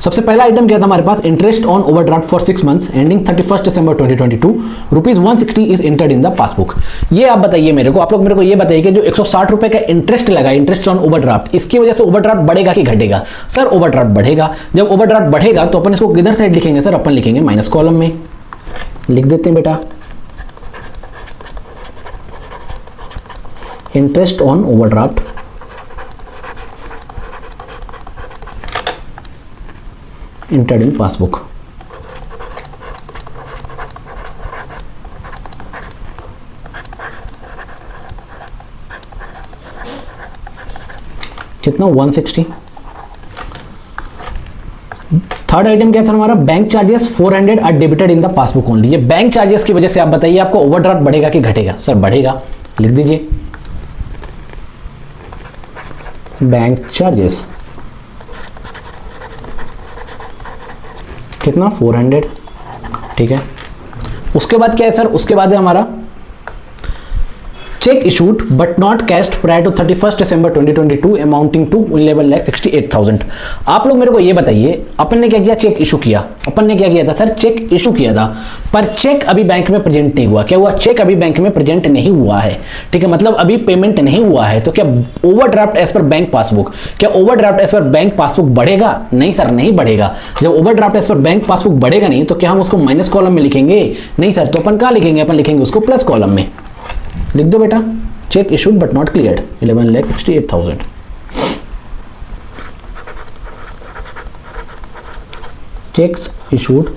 सबसे पहला आइटम क्या था हमारे पास, interest on overdraft for 6 months ending 31 December 2022 rupees 160 is entered in the passbook. ये आप बताइए मेरे को, आप लोग मेरे को ये बताइए कि जो 160 रुपए का इंटरेस्ट लगा, इंटरेस्ट ऑन ओवरड्राफ्ट, इसकी वजह से ओवरड्राफ्ट बढ़ेगा कि घटेगा? सर ओवरड्राफ्ट बढ़ेगा। जब ओवरड्राफ्ट बढ़ेगा तो अपन इसको किधर साइड लिखेंगे सर, अपन लिखेंगे माइनस कॉलम में। लिख देते हैं बेटा, interest on overdraft entered in passbook। कितना, 160। थर्ड आइटम क्या था हमारा, bank charges 400 are debited in the passbook only. ये बैंक चार्जेस की वजह से आप बताइए आपको ओवरड्राफ्ट बढ़ेगा कि घटेगा? सर बढ़ेगा, लिख दीजिए बैंक चार्जेस कितना, 400, ठीक है। उसके बाद क्या है सर, उसके बाद है हमारा cheque issued but not cashed prior to 31 December 2022 amounting to 11,68,000। आप लोग मेरे को ये बताइए, अपन ने क्या किया, चेक इशू किया। अपन ने क्या किया था सर, चेक इशू किया था, पर चेक अभी बैंक में प्रेजेंट नहीं हुआ। क्या हुआ, चेक अभी बैंक में प्रेजेंट नहीं हुआ है, ठीक है, मतलब अभी पेमेंट नहीं हुआ है। तो क्या overdraft as per bank passbook, क्या overdraft as per bank passbook बढ़ेगा? नहीं सर, नहीं बढ़ेगा। जब overdraft as per bank passbook बढ़ेगा नहीं तो क्या हम उसको माइनस कॉलम में लिखेंगे? नहीं सर, तो अपन कहां लिखेंगे, अपन लिखेंगे उसको प्लस कॉलम में। लिख दो बेटा, cheque issued but not cleared 11,68,000। Cheques issued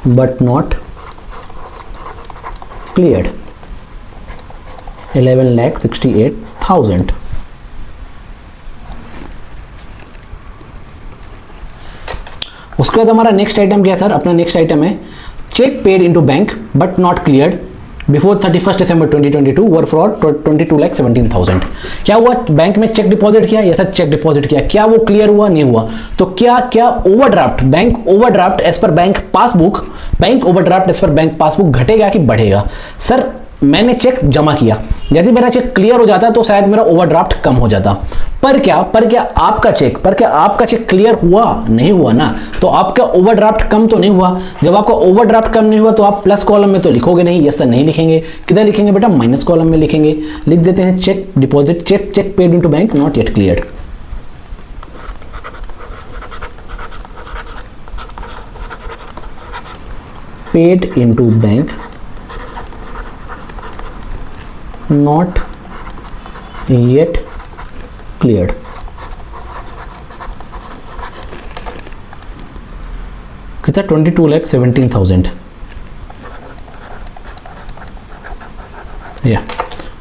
but not cleared 11,68,000। उसके बाद हमारा नेक्स्ट आइटम क्या है सर, अपना नेक्स्ट आइटम है cheque paid into bank but not cleared before 31 December 2022 were for 22,17,000। क्या हुआ, बैंक में चेक डिपॉजिट किया, या सर चेक डिपॉजिट किया, क्या वो क्लियर हुआ? नहीं हुआ। तो क्या overdraft, bank overdraft as per bank passbook, bank overdraft as per bank passbook घटेगा कि बढ़ेगा? सर मैंने चेक जमा किया, यदि मेरा चेक क्लियर हो जाता तो शायद मेरा ओवरड्राफ्ट कम हो जाता। पर क्या आपका चेक क्लियर हुआ? नहीं हुआ ना, तो आपका ओवरड्राफ्ट कम तो नहीं हुआ। जब आपका ओवरड्राफ्ट कम नहीं हुआ तो आप प्लस कॉलम में तो लिखोगे नहीं, यस सर नहीं लिखेंगे। किधर लिखेंगे बेटा, माइनस कॉलम में लिखेंगे। लिख देते हैं cheque deposit, cheque paid into bank not yet cleared. Paid into bank not yet cleared। कितना, 22,17,000। या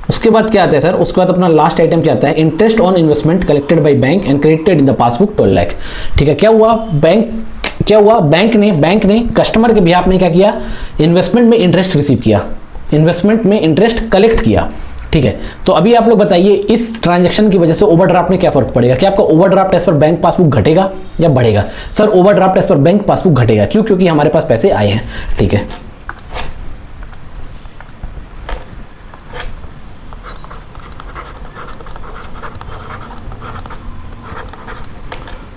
उसके बाद क्या आता है सर, उसके बाद अपना लास्ट आइटम क्या आता है, interest on investment collected by bank and credited in the passbook 12 lakh. ठीक है, क्या हुआ, बैंक ने कस्टमर के बिहाफ में क्या किया, इन्वेस्टमेंट में इंटरेस्ट रिसीव किया, इन्वेस्टमेंट में इंटरेस्ट कलेक्ट किया। ठीक है, तो अभी आप लोग बताइए इस ट्रांजैक्शन की वजह से ओवरड्राफ्ट में क्या फर्क पड़ेगा? क्या आपका overdraft as per bank passbook घटेगा या बढ़ेगा? Sir overdraft as per bank passbook घटेगा। क्यों? क्योंकि हमारे पास पैसे आए हैं। ठीक है,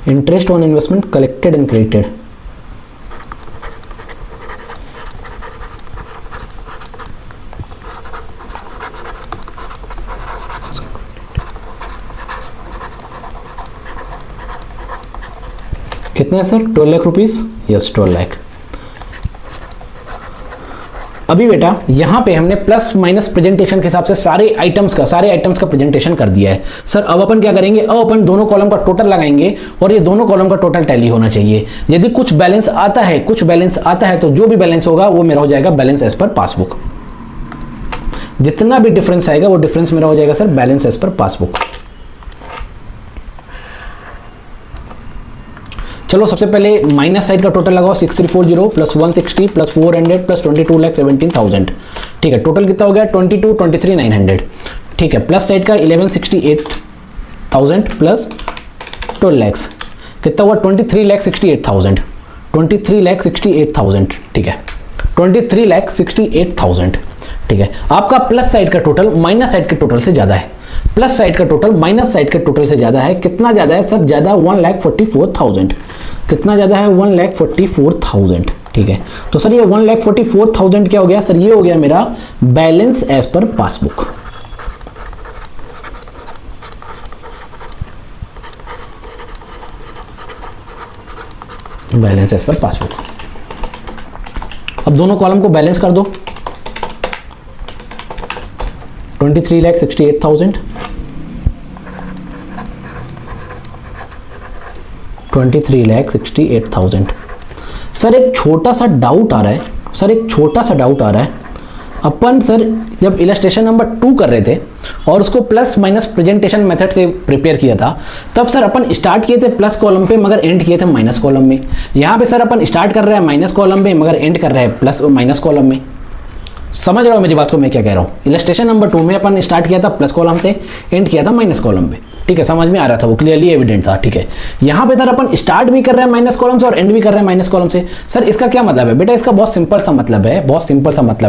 interest on investment collected and credited. कितने हैं sir, 12 lakh rupees. Yes 12 lakh. अभी बेटा यहां पे हमने प्लस माइनस प्रेजेंटेशन के हिसाब से सारे आइटम्स का प्रेजेंटेशन कर दिया है। सर अब अपन क्या करेंगे, अब अपन दोनों कॉलम का टोटल लगाएंगे और ये दोनों कॉलम का टोटल टैली होना चाहिए। यदि कुछ बैलेंस आता है तो जो भी बैलेंस होगा वो मेरा हो जाएगा बैलेंस एज पर पासबुक। जितना भी डिफरेंस आएगा वो डिफरेंस मेरा हो जाएगा sir balance as per passbook. चलो सबसे पहले माइनस साइड का टोटल लगाओ, 6340 प्लस 160 प्लस 400 प्लस 22,17,000। ठीक है, टोटल कितना हो गया 23,900। ठीक है, प्लस साइड का 11,68,000 प्लस 12 लैक्स कितना हुआ 23,68,000। 23,68,000। ठीक है, 23,68,000। ठीक है, आपका प्लस साइड का टोटल माइनस साइड के टोटल से ज्यादा है। प्लस साइड का टोटल माइनस साइड के टोटल से ज्यादा है। कितना ज्यादा है सर? ज्यादा 1,44,000। कितना ज्यादा है? 1,44,000। ठीक है, तो सर ये 1,44,000 क्या हो गया सर? ये हो गया मेरा balance as per passbook. Balance as per passbook. अब दोनों कॉलम को बैलेंस कर दो। 23,68,000 23,68,000। सर एक छोटा सा डाउट आ रहा है, अपन सर जब इलस्ट्रेशन नंबर 2 कर रहे थे और उसको प्लस माइनस प्रेजेंटेशन मेथड से प्रिपेयर किया था, तब सर अपन स्टार्ट किए थे प्लस कॉलम पे मगर एंड किए थे माइनस कॉलम में। यहाँ पे सर अपन स्टार्ट कर रहे हैं माइनस कॉलम पे मगर एंड कर रहे हैं प्लस माइनस कॉलम में। समझ रहे हो मेरी बात को मैं क्या कह रहा हूँ? इलस्ट्रेशन नंबर 2 में अपन स्टार्ट किया था प्लस कॉलम से, एंड किया था माइनस कॉलम पे। ठीक है, समझ में आ रहा था, वो क्लियरली एविडेंट था। ठीक है, यहाँ पे सर अपन स्टार्ट भी कर रहे हैं माइनस कॉलम से और एंड भी कर रहे हैं माइनस कॉलम से। सर इसका क्या मतलब है बेटा? इसका बहुत सिंपल सा मतलब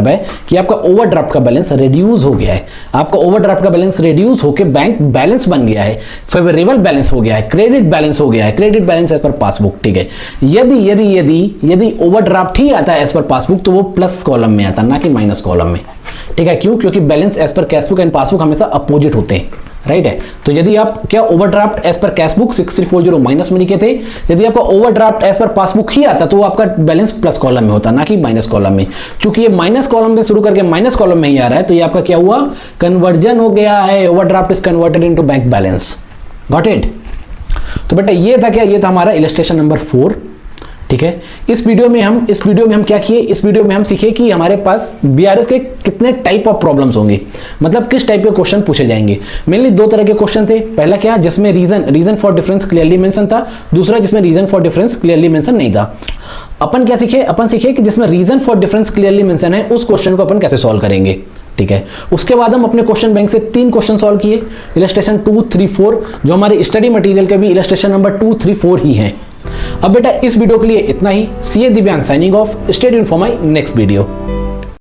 है कि आपका ओवरड्राफ्ट का बैलेंस रिड्यूस हो गया है। आपका ओवरड्राफ्ट का बैलेंस रिड्यूस होकर बैंक बैलेंस बन गया है, फेवरेबल बैलेंस हो गया है, क्रेडिट बैलेंस हो गया है, credit balance as per passbook. ठीक है, यदि ओवरड्राफ्ट ही आता है एज पर पासबुक तो वो प्लस कॉलम में आता, ना कि माइनस कॉलम में। ठीक है, क्यों? क्योंकि balance as per cash book and passbook हमेशा अपोजिट होते हैं, राइट है। तो यदि आप क्या overdraft as per cash book 6340 minus में लिखे थे, यदि आपका ओवरड्राफ्ट एज पर पासबुक ही आता तो आपका बैलेंस प्लस कॉलम में होता, ना कि माइनस कॉलम में। क्योंकि ये माइनस कॉलम में शुरू करके माइनस कॉलम में ही आ रहा है तो ये आपका क्या हुआ? कन्वर्जन हो गया है। Overdraft is converted into bank balance. Got it? तो बेटा ये था क्या? ये था हमारा इलस्ट्रेशन नंबर 4। ठीक है, इस वीडियो में हम क्या किए? इस वीडियो में हम सीखे कि हमारे पास बीआरएस के कितने टाइप ऑफ प्रॉब्लम्स होंगे, मतलब किस टाइप के क्वेश्चन पूछे जाएंगे। मेनली 2 तरह के क्वेश्चन थे। पहला क्या? जिसमें reason for difference clearly mention था। दूसरा जिसमें reason for difference clearly mention नहीं था। अपन क्या सीखे? अपन सीखे कि जिसमें reason for difference clearly mention है उस क्वेश्चन को अपन कैसे सॉल्व करेंगे। ठीक है, उसके बाद हम अपने क्वेश्चन बैंक से 3 क्वेश्चन सॉल्व किए, इलस्ट्रेशन 2, 3, 4, जो हमारे स्टडी मटेरियल के भी इलस्ट्रेशन नंबर 2, 3, 4 ही हैं। अब बेटा इस वीडियो के लिए इतना ही। C A Divyansh signing off. Stay tuned for my next video.